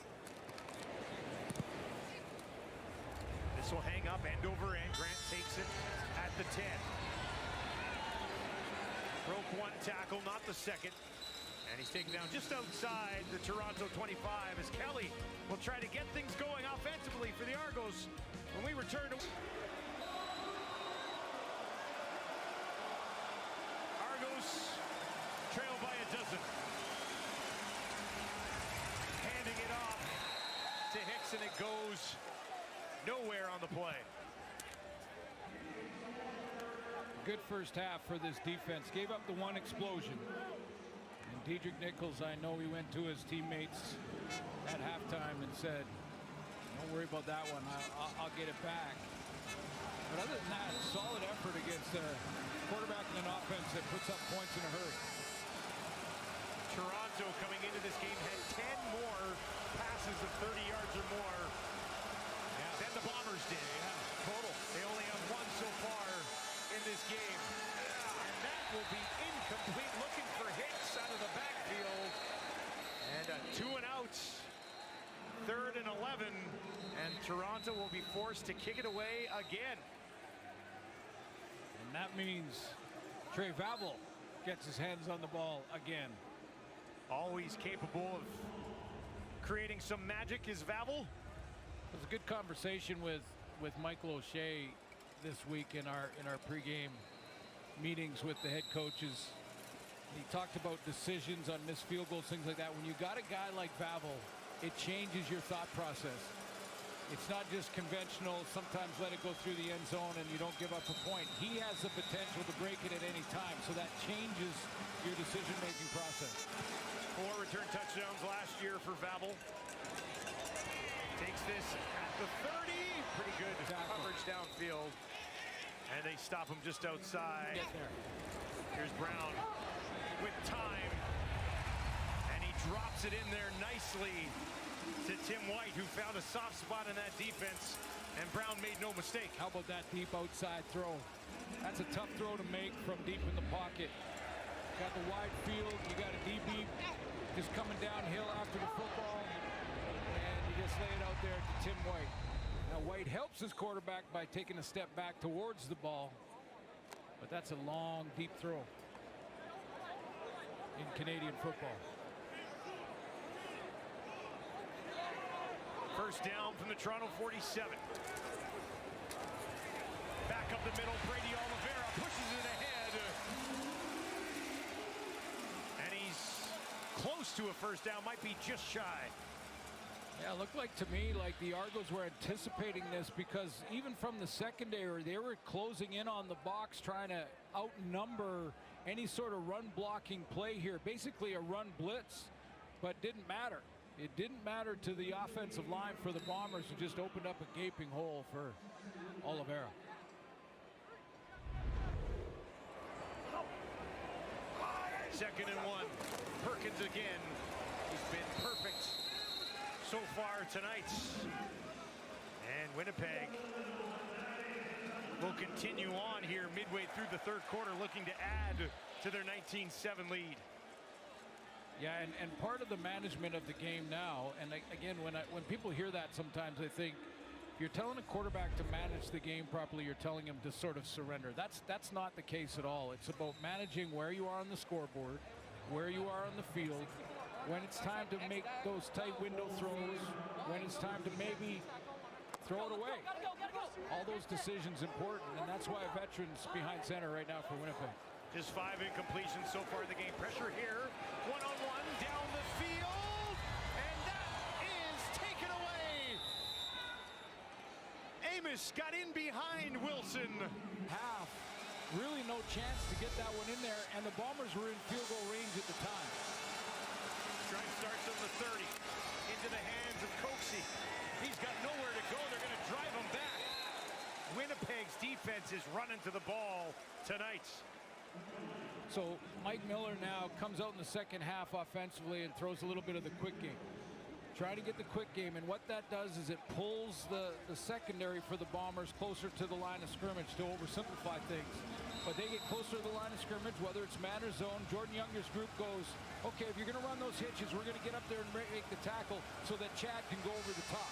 This will hang up end over end. Grant takes it at the 10. Broke 1 tackle, not the second. And he's taken down just outside the Toronto 25 as Kelly will try to get things going offensively for the Argos when we return to... Argos trail by a dozen. Handing it off to Hicks, and it goes nowhere on the play. Good first half for this defense. Gave up the 1 explosion. And Diedrich Nichols, I know he went to his teammates at halftime and said, don't worry about that one. I'll get it back. But other than that, solid effort against a quarterback in an offense that puts up points in a hurry. Toronto coming into this game had 10 more passes of 30 yards or more than the Bombers did. Total. They only have 1 so far in this game. And that will be incomplete. Looking for Hicks out of the backfield. And a 2 and out. 3rd and 11. And Toronto will be forced to kick it away again. And that means Trey Vavel gets his hands on the ball again. Always capable of creating some magic is Vavel. It was a good conversation with Michael O'Shea this week in our pregame meetings with the head coaches. He talked about decisions on missed field goals, things like that. When you got a guy like Vavel, it changes your thought process. It's not just conventional, sometimes let it go through the end zone and you don't give up a point. He has the potential to break it at any time, so that changes your decision-making process. 4 return touchdowns last year for Vavel. Takes this at the 30. Pretty good coverage downfield. And they stop him just outside. Get there. Here's Brown with time. And he drops it in there nicely to Tim White, who found a soft spot in that defense, and Brown made no mistake. How about that deep outside throw? That's a tough throw to make from deep in the pocket. Got the wide field, you got a DB just coming downhill after the football, and you just lay it out there to Tim White. Now White helps his quarterback by taking a step back towards the ball, but that's a long, deep throw in Canadian football. First down from the Toronto 47. Back up the middle, Brady Oliveira pushes it ahead. And he's close to a first down, might be just shy. Yeah, it looked like to me like the Argos were anticipating this, because even from the secondary, they were closing in on the box, trying to outnumber any sort of run blocking play here. Basically a run blitz, but didn't matter. It didn't matter to the offensive line for the Bombers, who just opened up a gaping hole for Oliveira. Second and 1. Perkins again. He's been perfect so far tonight. And Winnipeg will continue on here midway through the third quarter, looking to add to their 19-7 lead. Yeah, and part of the management of the game now, and again, when people hear that, sometimes they think if you're telling a quarterback to manage the game properly, you're telling him to sort of surrender. That's not the case at all. It's about managing where you are on the scoreboard, where you are on the field, when it's time to make those tight window throws, when it's time to maybe throw it away. All those decisions important, and that's why a veteran's behind center right now for Winnipeg. Just 5 incompletions so far in the game. Pressure here. One-on-one down the field. And that is taken away. Amos got in behind Wilson. Half. Really no chance to get that one in there. And the Bombers were in field goal range at the time. Drive starts on the 30. Into the hands of Coxie. He's got nowhere to go. They're going to drive him back. Winnipeg's defense is running to the ball tonight. So Mike Miller now comes out in the second half offensively and throws a little bit of the quick game. Trying to get the quick game, and what that does is it pulls the secondary for the Bombers closer to the line of scrimmage to oversimplify things. But they get closer to the line of scrimmage, whether it's man or zone. Jordan Younger's group goes, okay, if you're going to run those hitches, we're going to get up there and make the tackle so that Chad can go over the top.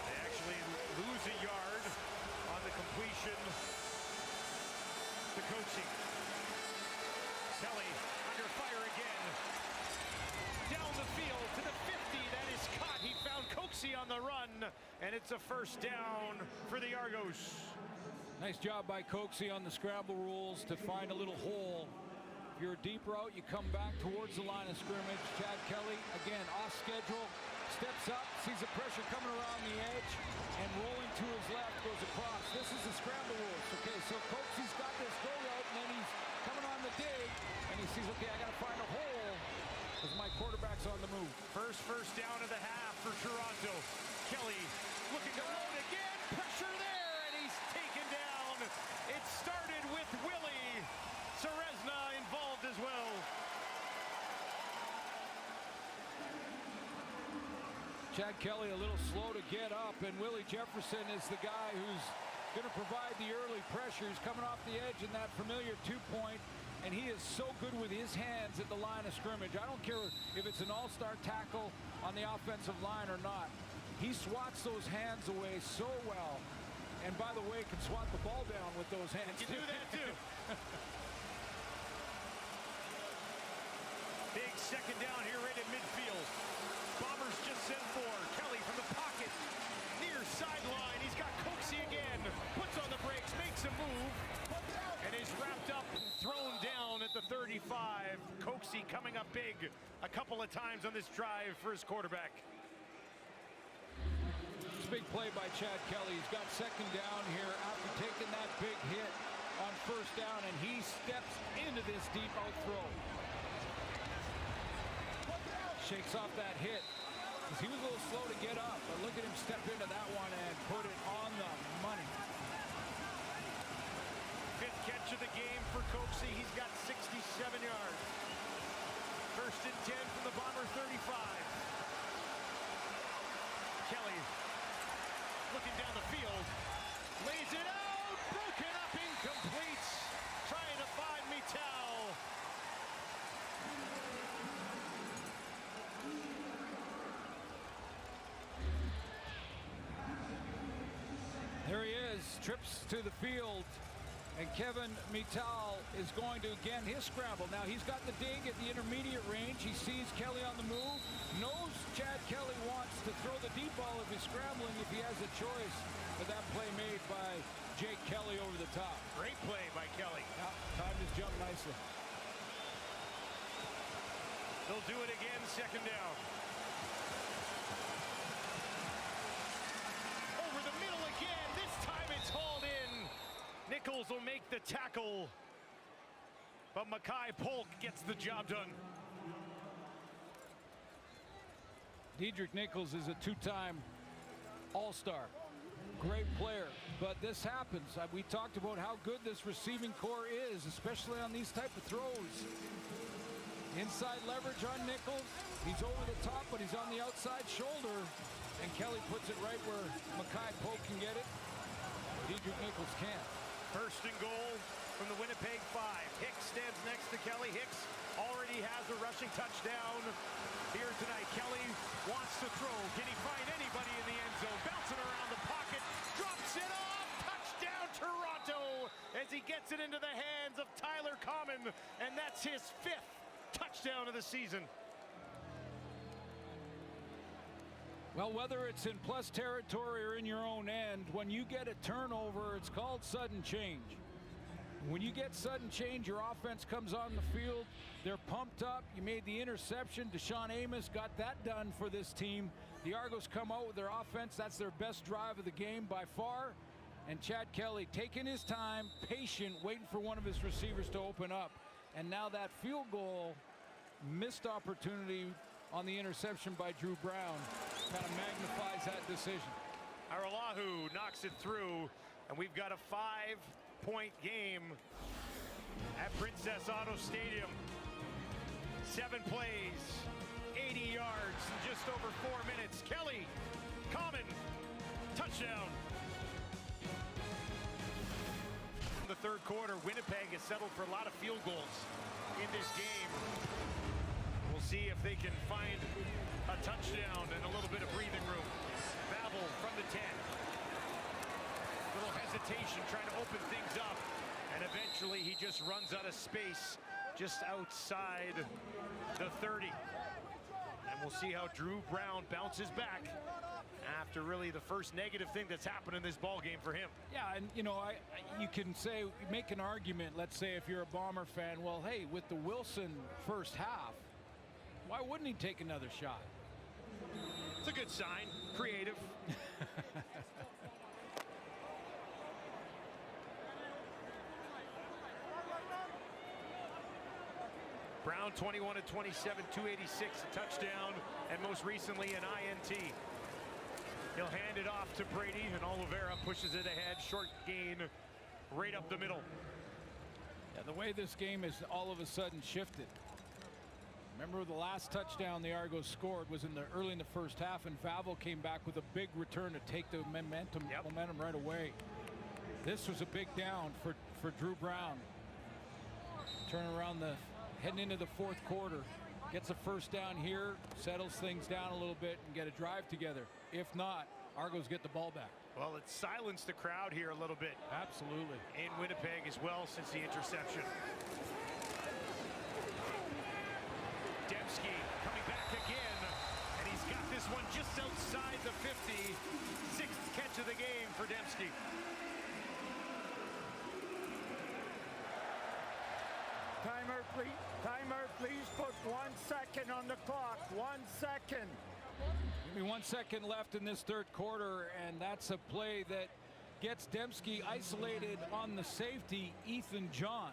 They actually lose a yard on the completion to Coaching. Kelly under fire again. Down the field to the 50. That is caught. He found Coxie on the run, and it's a first down for the Argos. Nice job by Coxie on the scramble rules to find a little hole. If you're a deep route, you come back towards the line of scrimmage. Chad Kelly, again, off schedule, steps up, sees the pressure coming around the edge, and rolling to his left, goes across. This is the scramble rules. Okay, so Coxie's got this go route, and then he's coming on the dig, and he sees, okay, I got to find a hole as my quarterback's on the move. First down of the half for Toronto. Kelly looking to load again. Pressure there, and he's taken down. It started with Willie. Serezna involved as well. Chad Kelly a little slow to get up, and Willie Jefferson is the guy who's going to provide the early pressure. He's coming off the edge in that familiar two-point, and he is so good with his hands at the line of scrimmage. I don't care if it's an all-star tackle on the offensive line or not. He swats those hands away so well, and by the way, can swat the ball down with those hands. You do that too. Big second down here right at midfield. Bombers just sent 4. Kelly from the pocket. Near sideline. He's got Coxie again. Puts on the brakes, makes a move, and is wrapped up, thrown down down at the 35. Coxie coming up big a couple of times on this drive for his quarterback. It's a big play by Chad Kelly. He's got second down here after taking that big hit on first down, and he steps into this deep out throw. Shakes off that hit. He was a little slow to get up, but look at him step into that one and put it on the money. Fifth catch of the game for Coxie. He's got 67 yards. First and 10 from the Bomber 35. Kelly looking down the field. Lays it out. Broken up, incomplete. Trying to find Mittal. There he is, trips to the field, and Kevin Mittal is going to again his scramble. Now he's got the dig at the intermediate range. He sees Kelly on the move, knows Chad Kelly wants to throw the deep ball if he's scrambling, if he has a choice. But that play made by Jake Kelly over the top. Great play by Kelly. Yeah, timed his jump nicely. They'll do it again, second down. Over the middle again. This time it's hauled in. Nichols will make the tackle, but Mackay Polk gets the job done. Dedrick Nichols is a two-time All-Star. Great player, but this happens. We talked about how good this receiving core is, especially on these type of throws. Inside leverage on Nichols. He's over the top, but he's on the outside shoulder. And Kelly puts it right where Mackay Polk can get it. Dedrick Nichols can't. First and goal from the Winnipeg 5. Hicks stands next to Kelly. Hicks already has a rushing touchdown here tonight. Kelly wants to throw. Can he find anybody in the end zone? Bouncing around the pocket. Drops it off. Touchdown Toronto as he gets it into the hands of Tyler Common. And that's his 5th touchdown of the season. Well, whether it's in plus territory or in your own end, when you get a turnover, it's called sudden change. When you get sudden change, your offense comes on the field. They're pumped up. You made the interception. Deshaun Amos got that done for this team. The Argos come out with their offense. That's their best drive of the game by far. And Chad Kelly taking his time, patient, waiting for one of his receivers to open up. And now that field goal, missed opportunity on the interception by Drew Brown, kind of magnifies that decision. Aralahu knocks it through, and we've got a 5-point game at Princess Auto Stadium. 7 plays, 80 yards in just over 4 minutes. Kelly, Common, touchdown. In the third quarter, Winnipeg has settled for a lot of field goals in this game. We'll see if they can find a touchdown and a little bit of breathing room. Babel from the 10. Little hesitation trying to open things up. And eventually he just runs out of space just outside the 30. And we'll see how Drew Brown bounces back after really the first negative thing that's happened in this ball game for him. Yeah, and you know, you can say, make an argument, let's say if you're a Bomber fan, well, hey, with the Wilson first half, why wouldn't he take another shot? It's a good sign. Creative. Brown 21 of 27, 286, a touchdown, and most recently an INT. He'll hand it off to Brady, and Oliveira pushes it ahead. Short gain right up the middle. Yeah, the way this game is all of a sudden shifted. Remember the last touchdown the Argos scored was early in the first half, and Vavel came back with a big return to take the momentum right away. This was a big down for Drew Brown. Turning around heading into the fourth quarter. Gets a first down here, settles things down a little bit, and get a drive together. If not, Argos get the ball back. Well, it silenced the crowd here a little bit. Absolutely. In Winnipeg as well since the interception. Dembski coming back again, and he's got this one just outside the 50. 6th catch of the game for Dembski. Timer, please put 1 second on the clock. 1 second. Give me 1 second left in this third quarter, and that's a play that gets Dembski isolated on the safety, Ethan John.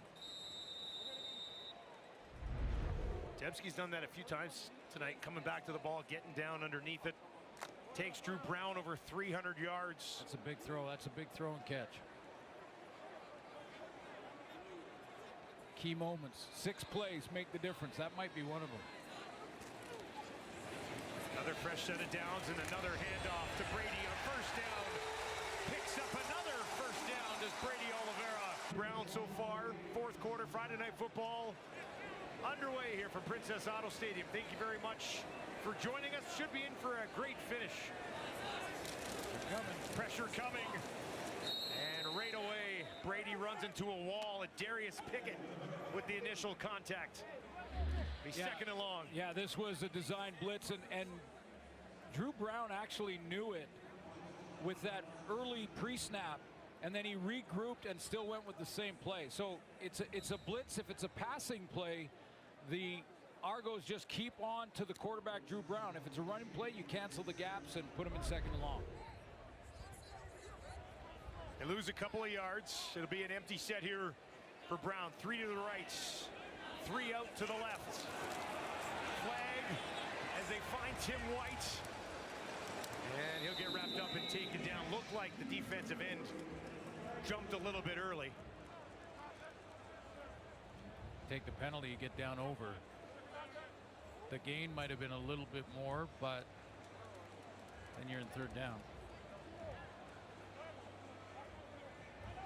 Dembski's done that a few times tonight, coming back to the ball, getting down underneath it. Takes Drew Brown over 300 yards. That's a big throw. That's a big throw and catch. Key moments. 6 plays make the difference. That might be one of them. Another fresh set of downs and another handoff to Brady on first down. Picks up another first down. Does Brady Oliveira. Brown so far. Fourth quarter Friday Night Football underway here from Princess Auto Stadium. Thank you very much for joining us. Should be in for a great finish. Pressure coming. And right away, Brady runs into a wall at Darius Pickett with the initial contact. He's second and long. Yeah, this was a design blitz, and Drew Brown actually knew it with that early pre-snap, and then he regrouped and still went with the same play. So it's a blitz. If it's a passing play, the Argos just keep on to the quarterback, Drew Brown. If it's a running play, you cancel the gaps and put him in second and long. They lose a couple of yards. It'll be an empty set here for Brown. 3 to the right, 3 out to the left. Flag as they find Tim White. And he'll get wrapped up and taken down. Looked like the defensive end jumped a little bit early. Take the penalty, you get down over. The gain might have been a little bit more, but then you're in third down.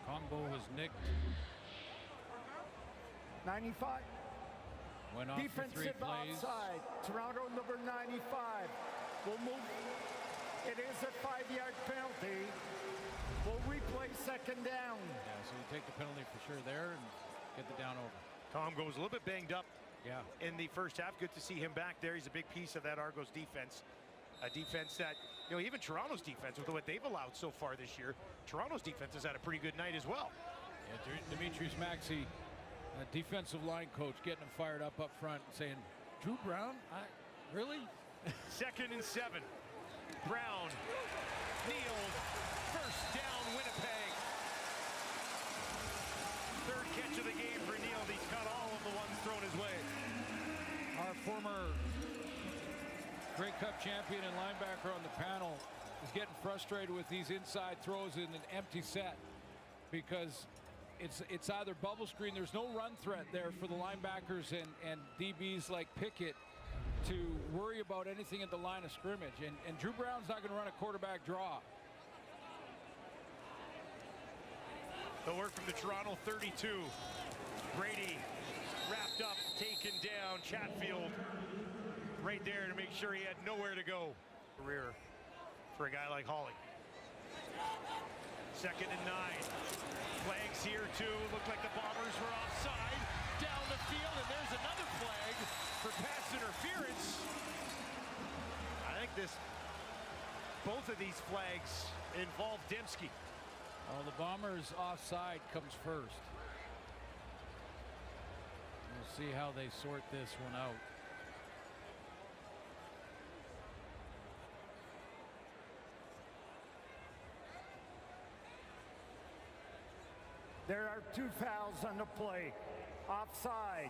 Combo was nicked. 95. Went off for 3 Defensive plays. offside. Toronto number 95 will move. It is a 5-yard penalty. We'll replay second down. Yeah, so you take the penalty for sure there and get the down over. Tom goes a little bit banged up Yeah. in the first half. Good to see him back there. He's a big piece of that Argos defense. A defense that, you know, even Toronto's defense, with what they've allowed so far this year, Toronto's defense has had a pretty good night as well. Yeah, Demetrius Maxey, defensive line coach, getting him fired up front and saying, Drew Brown? Really? 2nd and 7. Brown kneeled. First down, Winnipeg. Third catch of the game for Neal. He's caught all of the ones thrown his way. Our former Grey Cup champion and linebacker on the panel is getting frustrated with these inside throws in an empty set because it's either bubble screen. There's no run threat there for the linebackers and DBs like Pickett to worry about anything at the line of scrimmage. And Drew Brown's not going to run a quarterback draw. The work from the Toronto 32. Brady wrapped up, taken down. Chatfield right there to make sure he had nowhere to go. Career for a guy like Hawley. 2nd and 9. Flags here too. Looked like the Bombers were offside. Down the field, and there's another flag for pass interference. I think both of these flags involve Dembski. Well, the Bombers offside comes first. We'll see how they sort this one out. There are 2 fouls on the play. Offside.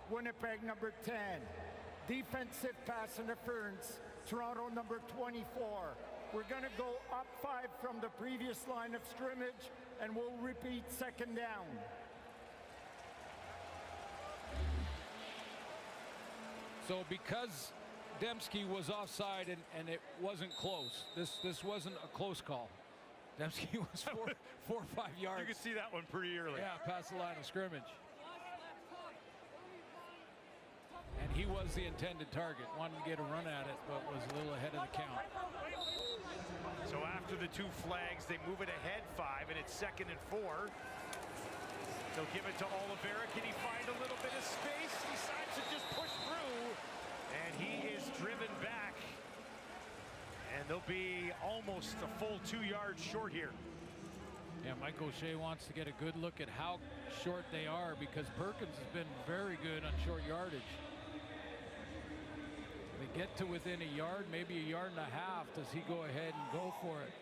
Winnipeg number 10. Defensive pass interference. Toronto number 24. We're going to go up 5 from the previous line of scrimmage, and we'll repeat second down. So because Dembski was offside and it wasn't close, this wasn't a close call. Dembski was 4 or 5 yards. You could see that one pretty early. Yeah, past the line of scrimmage. And he was the intended target. Wanted to get a run at it, but was a little ahead of the count. So after the 2 flags, they move it ahead 5, and it's 2nd and 4. They'll give it to Oliveira. Can he find a little bit of space? Decides to just push through, and he is driven back. And they'll be almost a full 2 yards short here. Yeah, Mike O'Shea wants to get a good look at how short they are because Perkins has been very good on short yardage. They get to within a yard, maybe a yard and a half. Does he go ahead and go for it?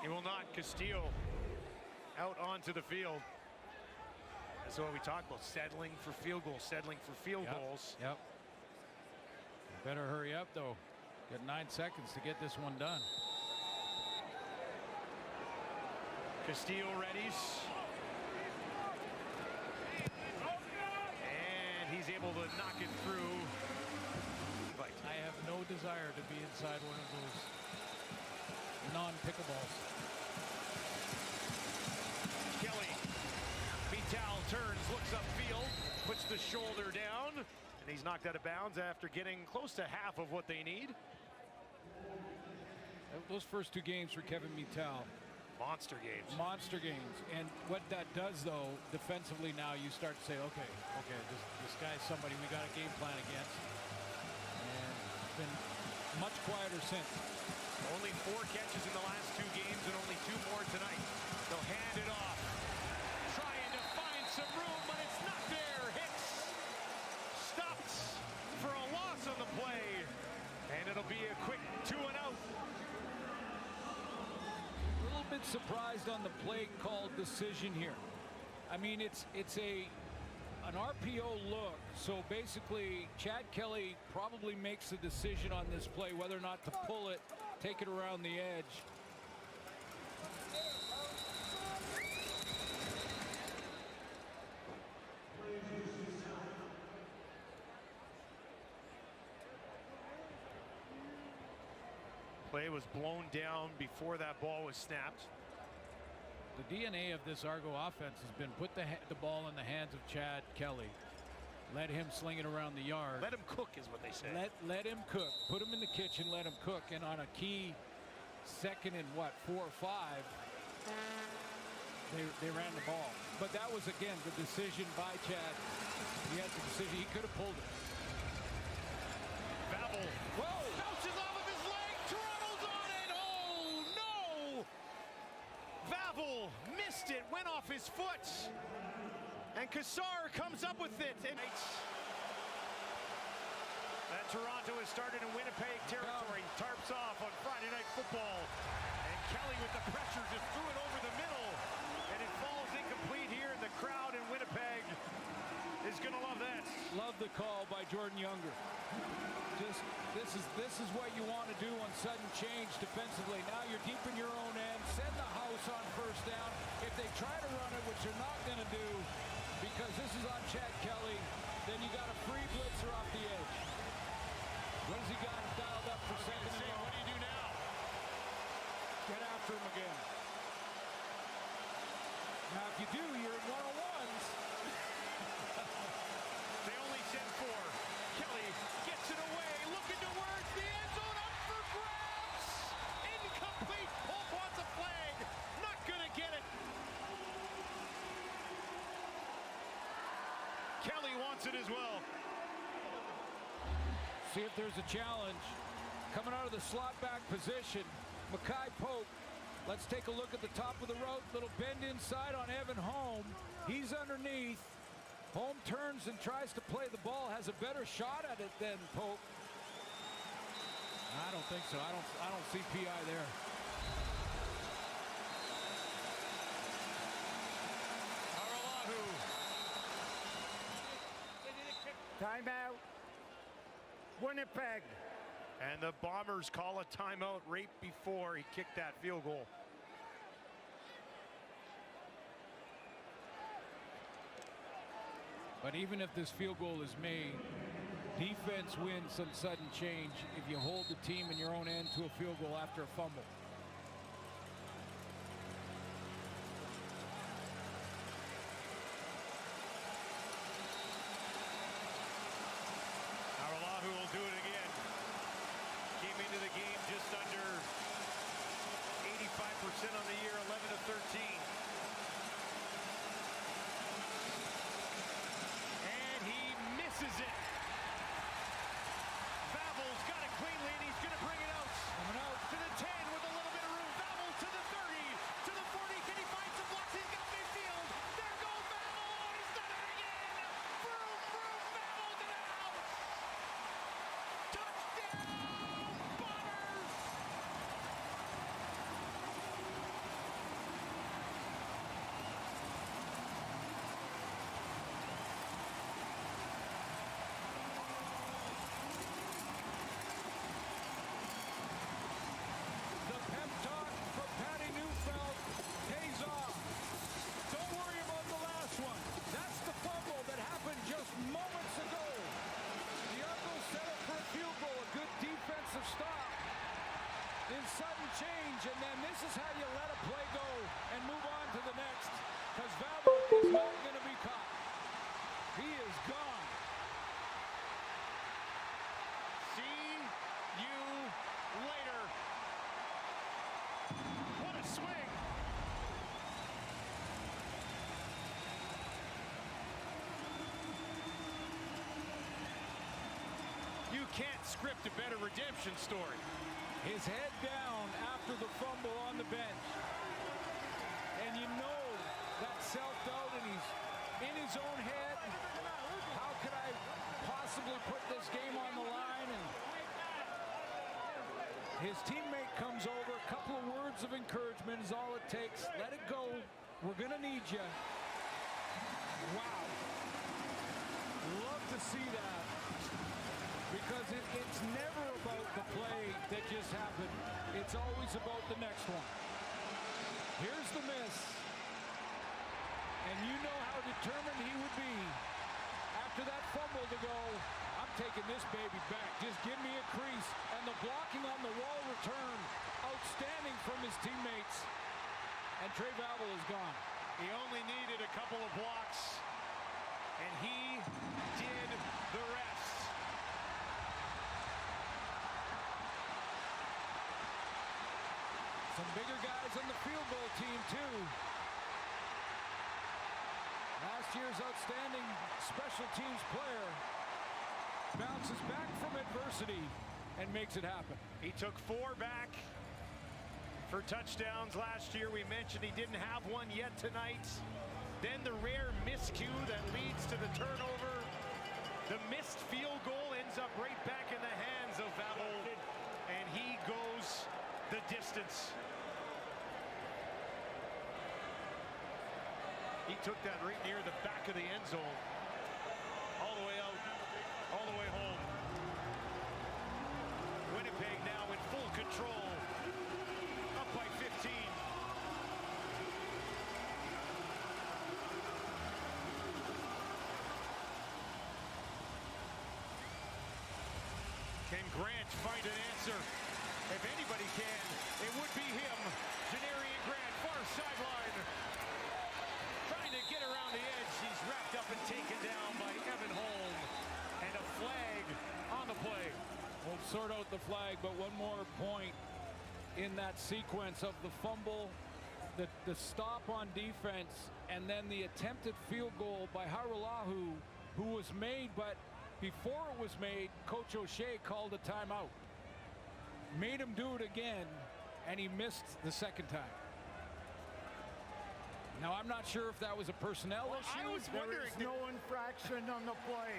He will not. Castillo out onto the field. That's what we talked about, settling for field goals, settling for field goals. Yep. Better hurry up, though. Got 9 seconds to get this one done. Castillo readies. And he's able to knock it through. I have no desire to be inside one of those non-pickleballs. Kelly. Vital turns, looks upfield, puts the shoulder down, and he's knocked out of bounds after getting close to half of what they need. Those first 2 games for Kevin Vital. Monster games. Monster games. And what that does, though, defensively now, you start to say, okay, this guy's somebody we got a game plan against. And it's been much quieter since. Only 4 catches in the last 2 games and only 2 more tonight. They'll hand it off. Trying to find some room, but it's not there. Hicks stopped for a loss on the play. And it'll be a quick 2 and out. A little bit surprised on the play call decision here. I mean, it's an RPO look. So basically, Chad Kelly probably makes the decision on this play whether or not to pull it, take it around the edge. Play was blown down before that ball was snapped. The DNA of this Argo offense has been put the ball in the hands of Chad Kelly. Let him sling it around the yard. Let him cook is what they say. Let him cook. Put him in the kitchen, let him cook. And on a key 2nd and 4 or 5, they ran the ball. But that was, again, the decision by Chad. He had the decision. He could have pulled it. Babel. Whoa! Bounces off of his leg. Toronto's on it. Oh, no! Babel missed it. Went off his foot. And Kassar comes up with it. And Toronto has started in Winnipeg territory. Tarps off on Friday Night Football. And Kelly with the pressure just threw it over the middle. And it falls incomplete here. And the crowd in Winnipeg is going to love that. Love the call by Jordan Younger. Just this is what you want to do on sudden change defensively. Now you're deep in your own end. Send the house on 1st down. If they try to run it, which they're not going to do, because this is on Chad Kelly, then you got a free blitzer off the edge. What has he got dialed up for 2nd and long? What do you do now? Get after him again. Now, if you do, you're in 1-on-ones. They only sent 4. Kelly gets it away, looking towards the end zone, up for grabs. Incomplete. Polk wants a flag. Not going to get it. Kelly wants it as well. See if there's a challenge. Coming out of the slot back position, Mackay Pope. Let's take a look at the top of the rope. Little bend inside on Evan Holm. He's underneath. Holm turns and tries to play the ball. Has a better shot at it than Pope. I don't think so. I don't see PI there. Araulahu. Timeout. Winnipeg. And the Bombers call a timeout right before he kicked that field goal. But even if this field goal is made, defense wins some sudden change if you hold the team in your own end to a field goal after a fumble. Araulahu will do it again. Came into the game just under 85% on the year, 11-13. And he misses it. Babel's got it cleanly, and he's going to bring it out. Coming out To the 10 with a change, and then this is how you let a play go and move on to the next, because Vabo is not going to be caught. He is gone. See you later. What a swing. You can't script a better redemption story. His head down after the fumble on the bench. And you know that self-doubt, and he's in his own head. How could I possibly put this game on the line? And his teammate comes over. A couple of words of encouragement is all it takes. Let it go. We're going to need you. Wow. Love to see that. Because it's never about the play that just happened. It's always about the next one. Here's the miss. And you know how determined he would be after that fumble to go, I'm taking this baby back. Just give me a crease. And the blocking on the wall return, outstanding from his teammates. And Trey Vabo is gone. He only needed a couple of blocks, and he did the rest. Some bigger guys on the field goal team, too. Last year's outstanding special teams player bounces back from adversity and makes it happen. He took 4 back for touchdowns last year. We mentioned he didn't have one yet tonight. Then the rare miscue that leads to the turnover. The missed field goal ends up right back in the hands of Vabo, and he goes the distance. He took that right near the back of the end zone. All the way out, all the way home. Winnipeg now in full control. Up by 15. Can Grant find an answer? If anybody can, it would be him. Janarian Grant, far sideline. Trying to get around the edge. He's wrapped up and taken down by Evan Holm. And a flag on the play. Won't sort out the flag, but one more point in that sequence of the fumble, the stop on defense, and then the attempted field goal by Haralahu, who was made, but before it was made, Coach O'Shea called a timeout. Made him do it again, and he missed the second time. Now, I'm not sure if that was a personnel issue. I was wondering. There is no infraction on the play.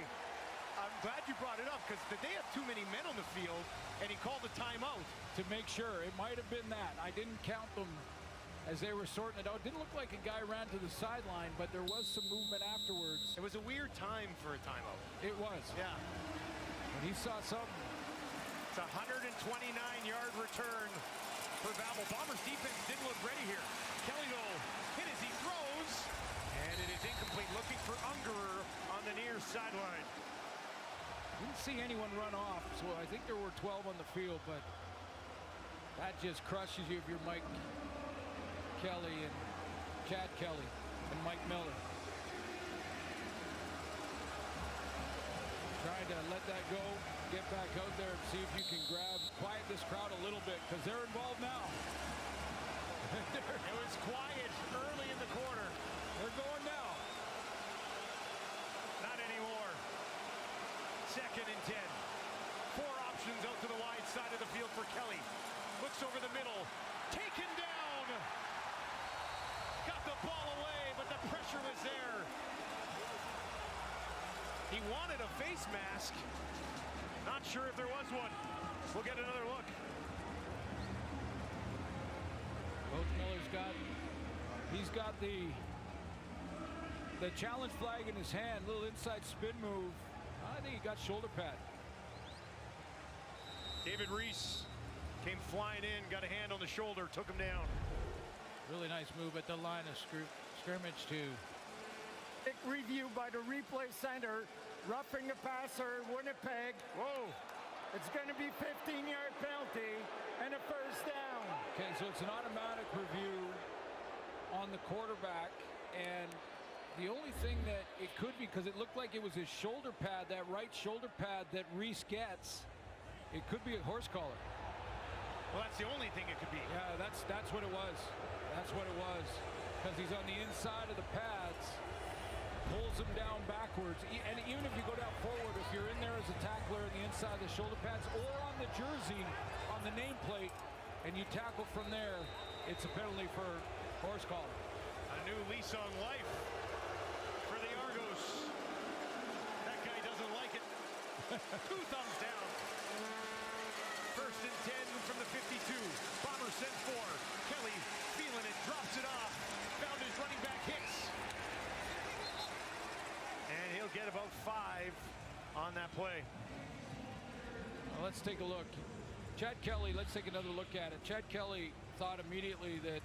I'm glad you brought it up, because they have too many men on the field, and he called a timeout. To make sure. It might have been that. I didn't count them as they were sorting it out. It didn't look like a guy ran to the sideline, but there was some movement afterwards. It was a weird time for a timeout. It was. Yeah. And he saw something. It's a 129-yard return for Vabo. Bombers defense didn't look ready here. Kelly, though, hit as he throws, and it is incomplete. Looking for Ungerer on the near sideline. Didn't see anyone run off, so I think there were 12 on the field, but that just crushes you if you're Mike Kelly and Chad Kelly and Mike Miller. Trying to let that go, get back out there and see if you can quiet this crowd a little bit, because they're involved now. It was quiet early in the quarter. They're going now. Not anymore. 2nd and 10. 4 options out to the wide side of the field for Kelly. Looks over the middle. Taken down. Got the ball away, but the pressure was there. He wanted a face mask. Not sure if there was one. We'll get another look. Coach Miller's he's got the challenge flag in his hand, little inside spin move. I think he got shoulder pad. David Reese came flying in, got a hand on the shoulder, took him down. Really nice move at the line of scrimmage too. Review by the replay center. Roughing the passer, Winnipeg. Whoa. It's going to be 15-yard penalty and a first down. Okay, so it's an automatic review on the quarterback, and the only thing that it could be, because it looked like it was his shoulder pad, that right shoulder pad that Reese gets, it could be a horse collar. Well, that's the only thing it could be. Yeah, that's what it was. That's what it was. Because he's on the inside of the pads, pulls him down backwards. And even if you go down forward, if you're in there as a tackler on the inside of the shoulder pads or on the jersey, on the nameplate, and you tackle from there, it's a penalty for horse collar. A new lease on life for the Argos. That guy doesn't like it. 2 thumbs down. First and 10 from the 52. Bombers send 4. Kelly feeling it, drops it off. Found his running back Hicks. And he'll get about 5 on that play. Well, let's take a look. Chad Kelly, let's take another look at it. Chad Kelly thought immediately that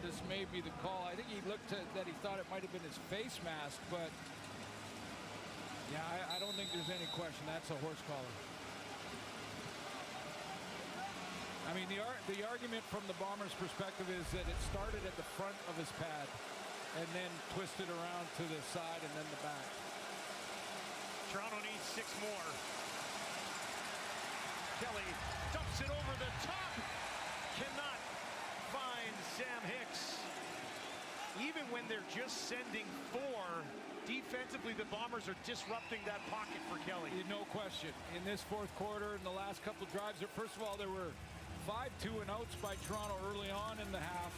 this may be the call. I think he looked at that, he thought it might have been his face mask, but yeah, I don't think there's any question. That's a horse collar. I mean, the argument from the Bombers' perspective is that it started at the front of his pad and then twisted around to the side and then the back. Toronto needs 6 more. Kelly dumps it over the top. Cannot find Sam Hicks. Even when they're just sending 4, defensively the Bombers are disrupting that pocket for Kelly. No question. In this fourth quarter, in the last couple of drives, first of all, there were 5 2-and-outs by Toronto early on in the half.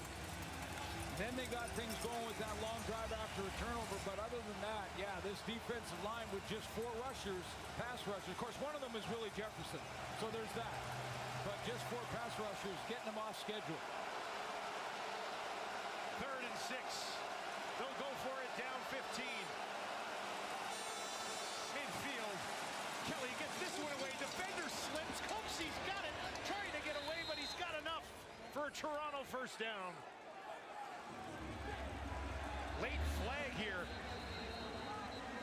Then they got things going with that long drive after a turnover. But other than that, yeah, this defensive line with just 4 rushers, pass rushers. Of course, one of them is Willie Jefferson. So there's that. But just 4 pass rushers, getting them off schedule. 3rd and 6. They'll go for it down 15. Midfield. Kelly gets this one away. Defender slips. Coxey's got it. Trying to get away, but he's got enough for a Toronto first down. Late flag here.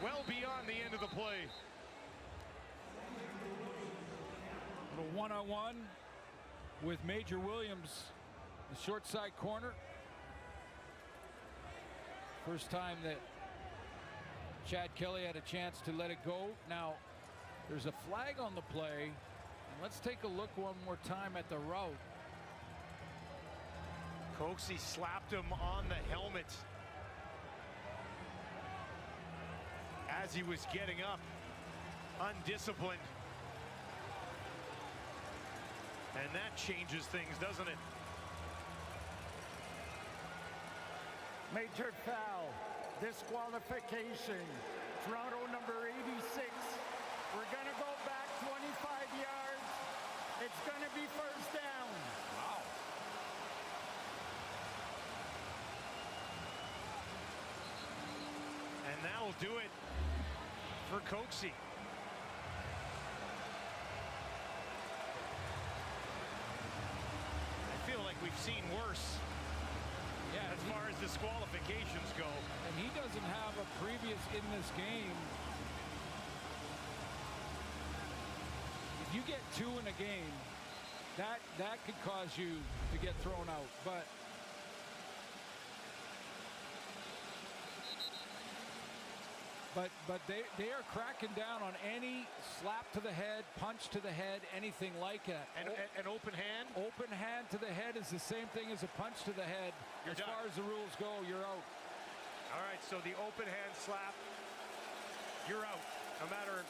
Well beyond the end of the play. Little one-on-one with Major Williams, the short side corner. First time that Chad Kelly had a chance to let it go. Now, there's a flag on the play. And let's take a look one more time at the route. Coxey slapped him on the helmet as he was getting up. Undisciplined. And that changes things, doesn't it? Major foul, disqualification. Toronto number 86. We're going to go back 25 yards. It's going to be first down. Wow. And that'll do it for Coxey. I feel like we've seen worse. Yeah, as far as disqualifications go. And he doesn't have a previous in this game. If you get 2 in a game, that could cause you to get thrown out. But they are cracking down on any slap to the head, punch to the head, anything like that. And an open hand? Open hand to the head is the same thing as a punch to the head. You're as done. far as the rules go, you're out. All right, so the open hand slap, you're out. No matter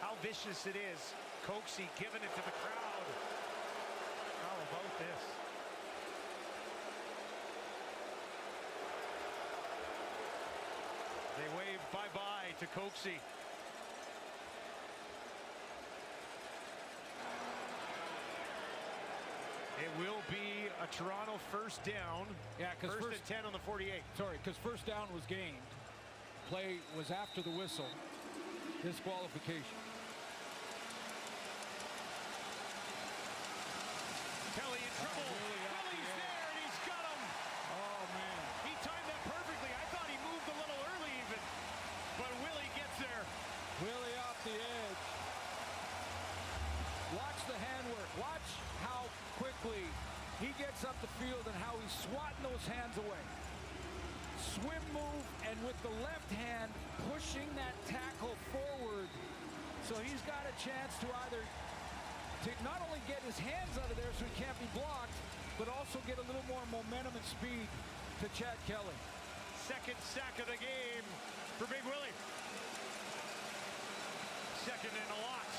how vicious it is. Coxey giving it to the crowd. How about this? They wave bye-bye to Coxey. It will be a Toronto first down. Yeah, because first and 10 on the 48. Sorry, because first down was gained. Play was after the whistle. Disqualification. Kelly in trouble. Willie's there, and he's got him. Oh, man. He timed that perfectly. I thought he moved a little early even, but Willie gets there. Willie off the edge. the handwork. Watch how quickly he gets up the field and how he's swatting those hands away. Swim move, and with the left hand pushing that tackle forward. So he's got a chance to either not only get his hands out of there so he can't be blocked, but also get a little more momentum and speed to Chad Kelly. Second sack of the game for Big Willie. Second and a lot.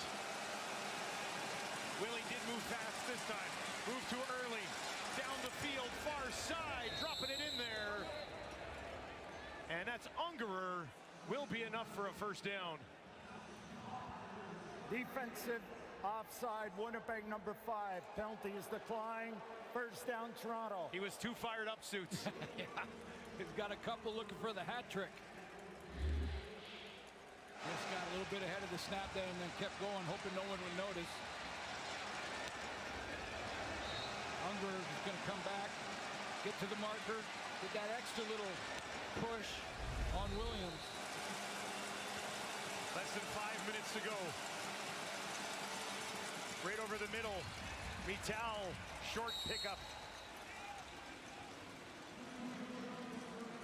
Willie did move fast this time. Moved too early. Down the field, far side, dropping it in there. And that's Ungerer. Will be enough for a first down. Defensive offside, Winnipeg number 5. Penalty is declined. First down, Toronto. He was too fired up, Suits. Yeah, he's got a couple looking for the hat trick. Just got a little bit ahead of the snap there and then kept going, hoping no one would notice. Ungerer is going to come back, get to the marker, get that extra little push on Williams. Less than 5 minutes to go. Right over the middle. Vital, short pickup.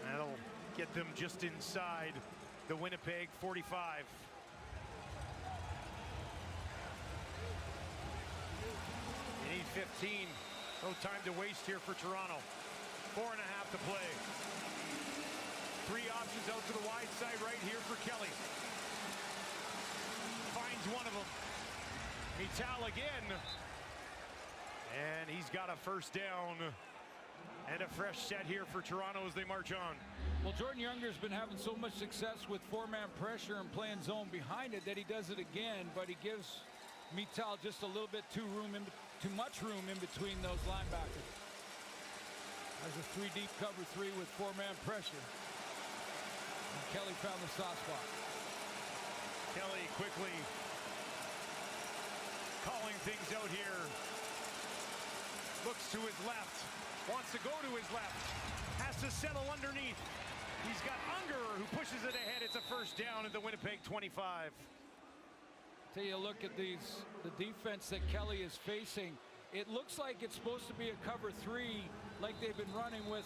That'll get them just inside the Winnipeg 45. You need 15. No time to waste here for Toronto. 4.5 to play. 3 options out to the wide side right here for Kelly. Finds one of them. Vital again. And he's got a first down. And a fresh set here for Toronto as they march on. Well, Jordan Younger's been having so much success with 4-man pressure and playing zone behind it that he does it again, but he gives Vital just a little bit too much room in between those linebackers. There's a 3 deep cover 3 with 4-man pressure. And Kelly found the soft spot. Kelly quickly calling things out here. Looks to his left. Wants to go to his left. Has to settle underneath. He's got Ungerer who pushes it ahead. It's a first down at the Winnipeg 25. Take a look at the defense that Kelly is facing. It looks like it's supposed to be a cover 3 like they've been running with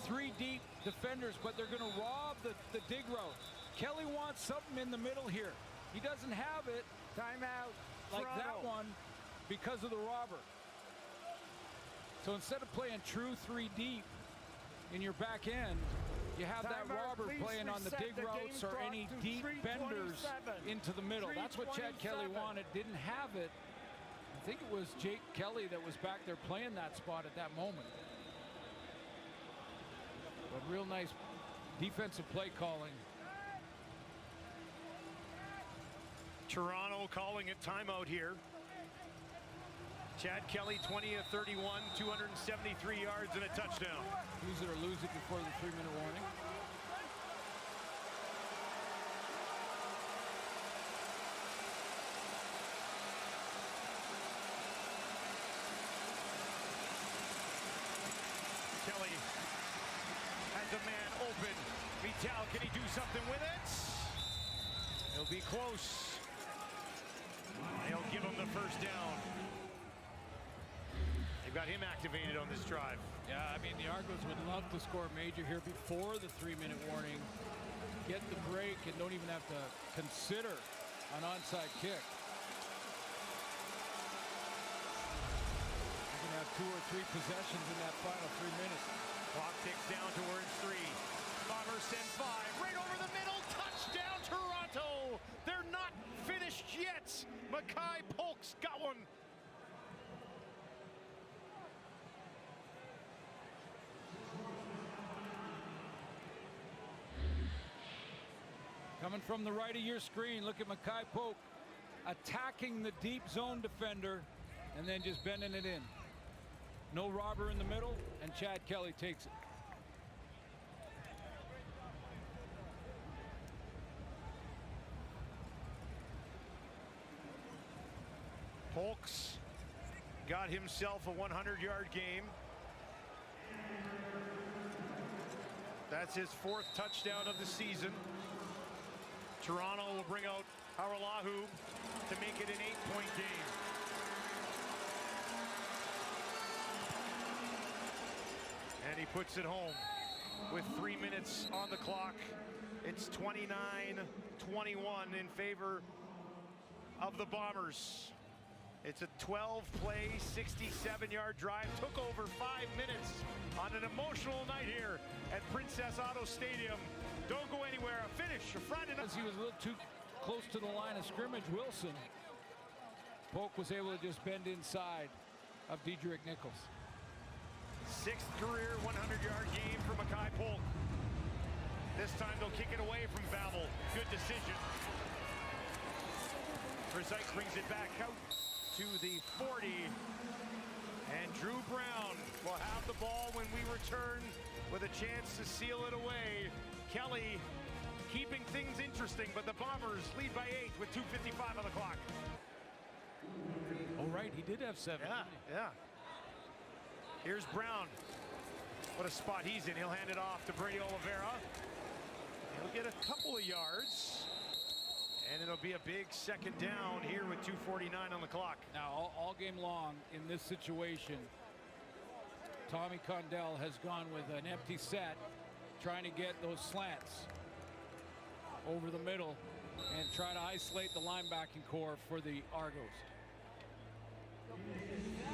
3 deep defenders, but they're going to rob the dig route. Kelly wants something in the middle here. He doesn't have it. Timeout. Like Toronto. that one because of the robber. So instead of playing true 3 deep in your back end, you have that robber playing on the dig routes or any deep benders into the middle. That's what Chad Kelly wanted. Didn't have it. I think it was Jake Kelly that was back there playing that spot at that moment. But real nice defensive play calling. Toronto calling it timeout here. Chad Kelly, 20 of 31, 273 yards and a touchdown. Use it or lose it before the 3-minute warning. Kelly has a man open. Vital, can he do something with it? He'll be close. They'll give him the first down. They've got him activated on this drive. Yeah, I mean, the Argos would love to score major here before the 3-minute warning. Get the break and don't even have to consider an onside kick. You're going to have 2 or 3 possessions in that final 3 minutes. Clock ticks down towards 3. Bombers send 5. Right over the middle. Touchdown, Toronto. They're not finished yet. Mackay Polk's got one. Coming from the right of your screen, look at Mackay Polk attacking the deep zone defender and then just bending it in. No robber in the middle, and Chad Kelly takes it. Polk's got himself a 100-yard game. That's his 4th touchdown of the season. Toronto will bring out Haralahu to make it an 8-point game. And he puts it home with 3 minutes on the clock. It's 29-21 in favor of the Bombers. It's a 12-play, 67-yard drive. Took over 5 minutes on an emotional night here at Princess Auto Stadium. Don't go anywhere. A finish, a Friday night. As he was a little too close to the line of scrimmage, Wilson. Polk was able to just bend inside of Diedrich Nichols. Sixth career 100-yard game for Mackay Polk. This time they'll kick it away from Babel. Good decision. Verzyk brings it back out to the 40. And Drew Brown will have the ball when we return with a chance to seal it away. Kelly keeping things interesting, but the Bombers lead by 8 with 2:55 on the clock. Oh, right, he did have 7. Yeah. Here's Brown. What a spot he's in. He'll hand it off to Brady Oliveira. He'll get a couple of yards. And it'll be a big second down here with 2:49 on the clock. Now, all game long in this situation, Tommy Condell has gone with an empty set, trying to get those slants over the middle and try to isolate the linebacking core for the Argos.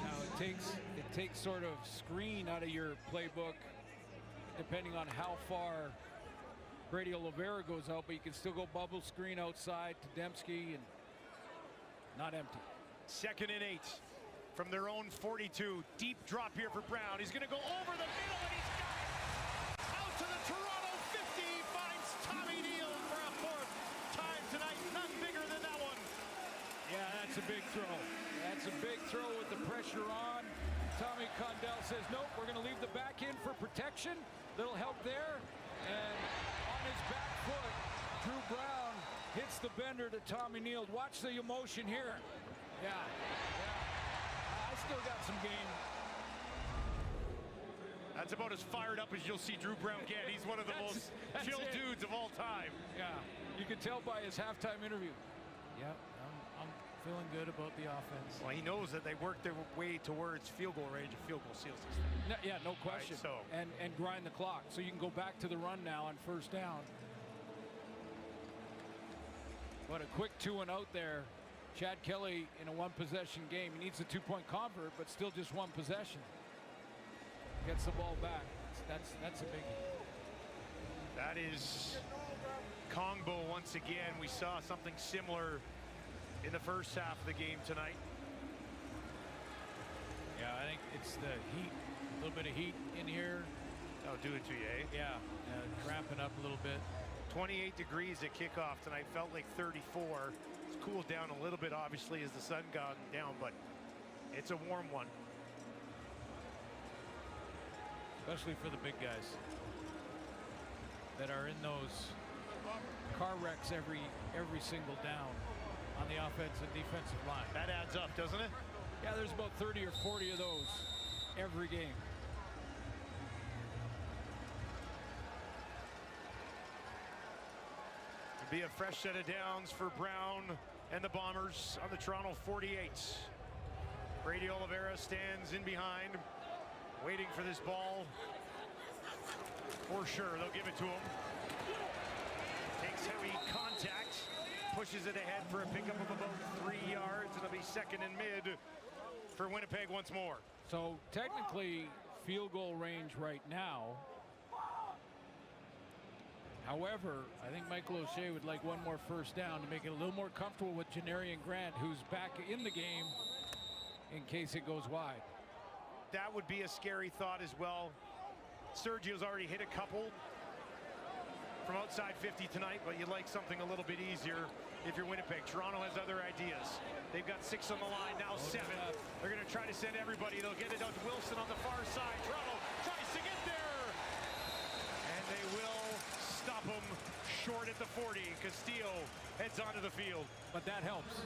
Now it takes sort of screen out of your playbook depending on how far Brady Oliveira goes out, but you can still go bubble screen outside to Dembski and not empty. 2nd and 8 from their own 42. Deep drop here for Brown. He's going to go over the middle and he's got it. Out to the Toronto 50. Finds Tommy Neal for a 4th time tonight. None bigger than that one. Yeah, that's a big throw. That's a big throw with the pressure on. Tommy Condell says, nope, we're going to leave the back in for protection. Little help there. And on his back foot, Drew Brown hits the bender to Tommy Neal. Watch the emotion here. Yeah. I still got some game. That's about as fired up as you'll see Drew Brown get. He's one of the most chilled dudes of all time. Yeah, you can tell by his halftime interview. Yeah, I'm feeling good about the offense. Well, he knows that they work their way towards field goal range, and field goal seals this thing. No, yeah, no question. Right, and grind the clock, so you can go back to the run now on 1st down. What a quick 2-and-out there. Chad Kelly in a 1-possession game. He needs a 2-point convert, but still just 1 possession. Gets the ball back. That's a biggie. That is Kongbo once again. We saw something similar in the first half of the game tonight. Yeah, I think it's the heat. A little bit of heat in here. That'll do it to you, eh? Yeah, cramping up a little bit. 28 degrees at kickoff tonight. Felt like 34. It's cooled down a little bit, obviously, as the sun gone down, but it's a warm one. Especially for the big guys that are in those car wrecks every single down on the offensive and defensive line. That adds up, doesn't it? Yeah, there's about 30 or 40 of those every game. It'll be a fresh set of downs for Brown and the Bombers on the Toronto 48. Brady Oliveira stands in behind, waiting for this ball. For sure, they'll give it to him. Takes heavy contact, pushes it ahead for a pickup of about 3 yards. It'll be 2nd and mid for Winnipeg once more. So technically field goal range right now. However, I think Michael O'Shea would like one more 1st down to make it a little more comfortable with Janarian Grant, who's back in the game in case it goes wide. That would be a scary thought as well. Sergio's already hit a couple from outside 50 tonight, but you'd like something a little bit easier if you're Winnipeg. Toronto has other ideas. They've got 6 on the line, now 7. They're going to try to send everybody. They'll get it out to Wilson on the far side. Toronto tries to get there. And they will stop him short at the 40. Castillo heads onto the field. But that helps.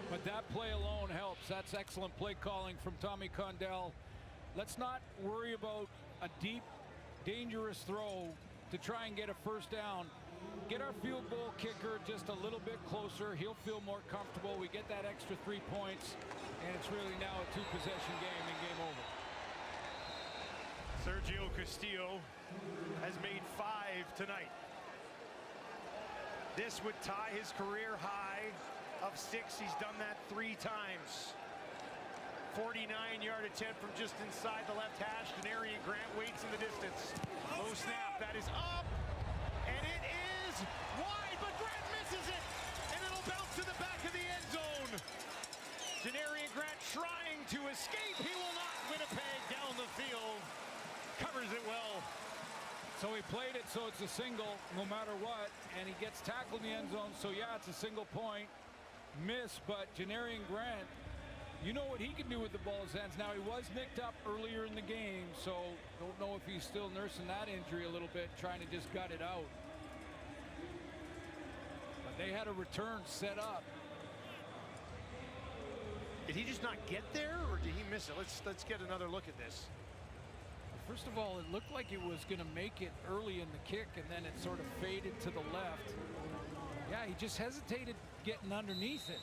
But that play alone helps. That's excellent play calling from Tommy Condell. Let's not worry about a deep, dangerous throw to try and get a 1st down. Get our field goal kicker just a little bit closer. He'll feel more comfortable. We get that extra 3 points, and it's really now a 2-possession game and game over. Sergio Castillo has made 5 tonight. This would tie his career high of 6. He's done that 3 times. 49-yard attempt from just inside the left hash. Denarian Grant waits in the distance. Low snap, that is up, and it is wide, but Grant misses it, and it'll bounce to the back of the end zone. Denarian Grant trying to escape. He will not. Winnipeg down the field. Covers it well. So he played it so it's a single no matter what, and he gets tackled in the end zone. So yeah, it's a single point miss, but Denarian Grant, you know what he can do with the ball in his hands. Now, he was nicked up earlier in the game, so don't know if he's still nursing that injury a little bit, trying to just gut it out. But they had a return set up. Did he just not get there, or did he miss it? Let's get another look at this. First of all, it looked like it was going to make it early in the kick, and then it sort of faded to the left. Yeah, he just hesitated getting underneath it.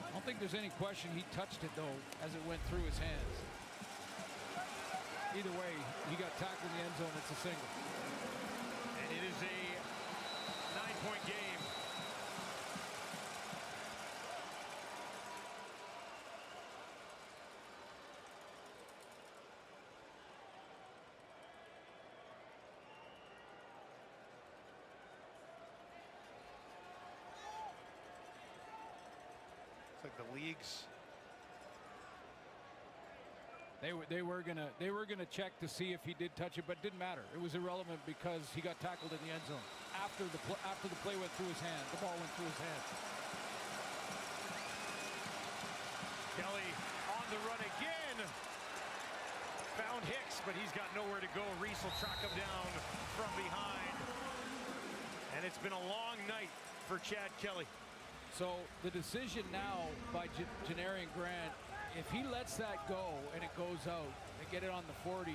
I don't think there's any question he touched it, though, as it went through his hands. Either way, he got tackled in the end zone. It's a single. And it is a 9-point game. Like the leagues, they were gonna check to see if he did touch it, but it didn't matter. It was irrelevant because he got tackled in the end zone after the play went through his hand. The ball went through his hands. Kelly on the run again. Found Hicks, but he's got nowhere to go. Reese will track him down from behind, and it's been a long night for Chad Kelly. So the decision now by Denarian Grant, if he lets that go and it goes out, they get it on the 40,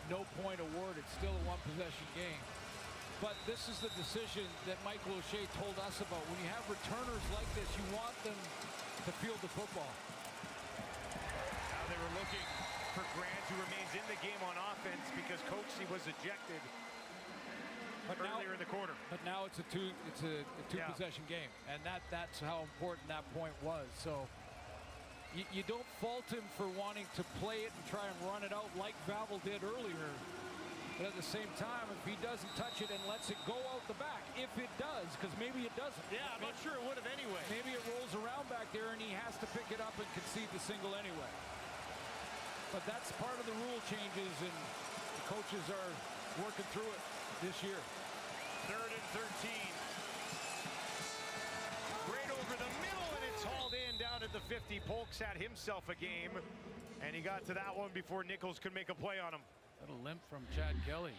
no point awarded, still a 1-possession game. But this is the decision that Michael O'Shea told us about. When you have returners like this, you want them to field the football. Now they were looking for Grant, who remains in the game on offense because Coxie was ejected earlier in the quarter. But now it's a two-possession game, and that's how important that point was. So you don't fault him for wanting to play it and try and run it out like Vavel did earlier. But at the same time, if he doesn't touch it and lets it go out the back, if it does, because maybe it doesn't. Yeah, I'm not sure it would have anyway. Maybe it rolls around back there and he has to pick it up and concede the single anyway. But that's part of the rule changes, and the coaches are working through it this year. 3rd and 13. Right over the middle, and it's hauled in down at the 50. Polk's had himself a game, and he got to that one before Nichols could make a play on him. Little limp from Chad Kelly.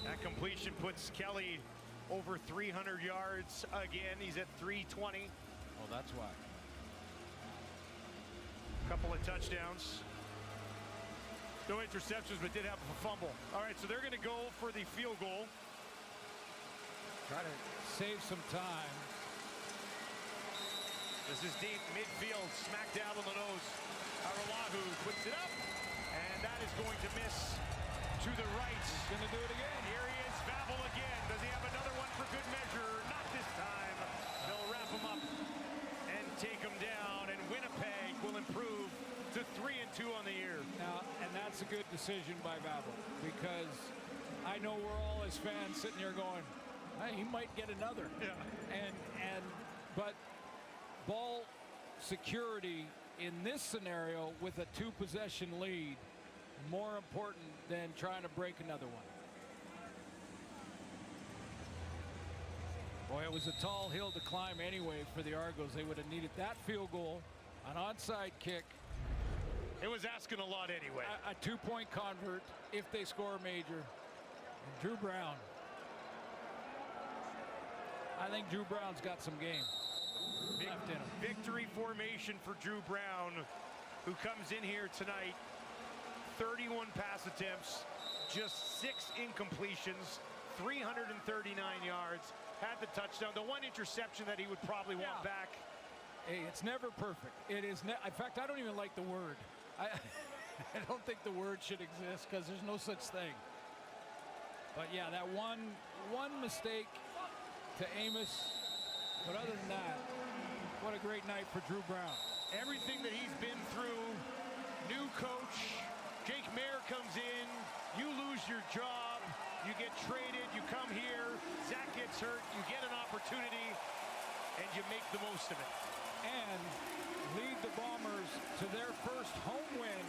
That completion puts Kelly over 300 yards again. He's at 320. Oh, that's why. Couple of touchdowns. No interceptions, but did have a fumble. All right, so they're going to go for the field goal. Try to save some time. This is deep midfield, smack dab on the nose. Araulahu puts it up, and that is going to miss to the right. He's going to do it again. Here he is, Vavel again. Does he have another one for good measure? Not this time. They'll wrap him up and take him down, and Winnipeg will improve to 3-2 on the year. Now, and that's a good decision by Vavel, because I know we're all as fans sitting here going, hey, he might get another. Yeah. But ball security in this scenario with a 2-possession lead, more important than trying to break another one. Boy, it was a tall hill to climb anyway for the Argos. They would have needed that field goal, an onside kick. It was asking a lot anyway. A 2-point convert if they score major. And Drew Brown. I think Drew Brown's got some game left in him. Victory formation for Drew Brown, who comes in here tonight. 31 pass attempts, just 6 incompletions, 339 yards, had the touchdown. The one interception that he would probably want back Hey, it's never perfect. It is. In fact, I don't even like the word. I don't think the word should exist because there's no such thing. But yeah, that one mistake to Amos. But other than that, what a great night for Drew Brown. Everything that he's been through, new coach, Jake Mayer comes in, you lose your job, you get traded, you come here, Zach gets hurt, you get an opportunity, and you make the most of it. And lead the Bombers to their first home win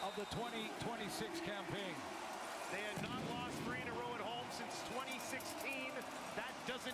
of the 2026 campaign. They had not lost 3 in a row at home since 2016.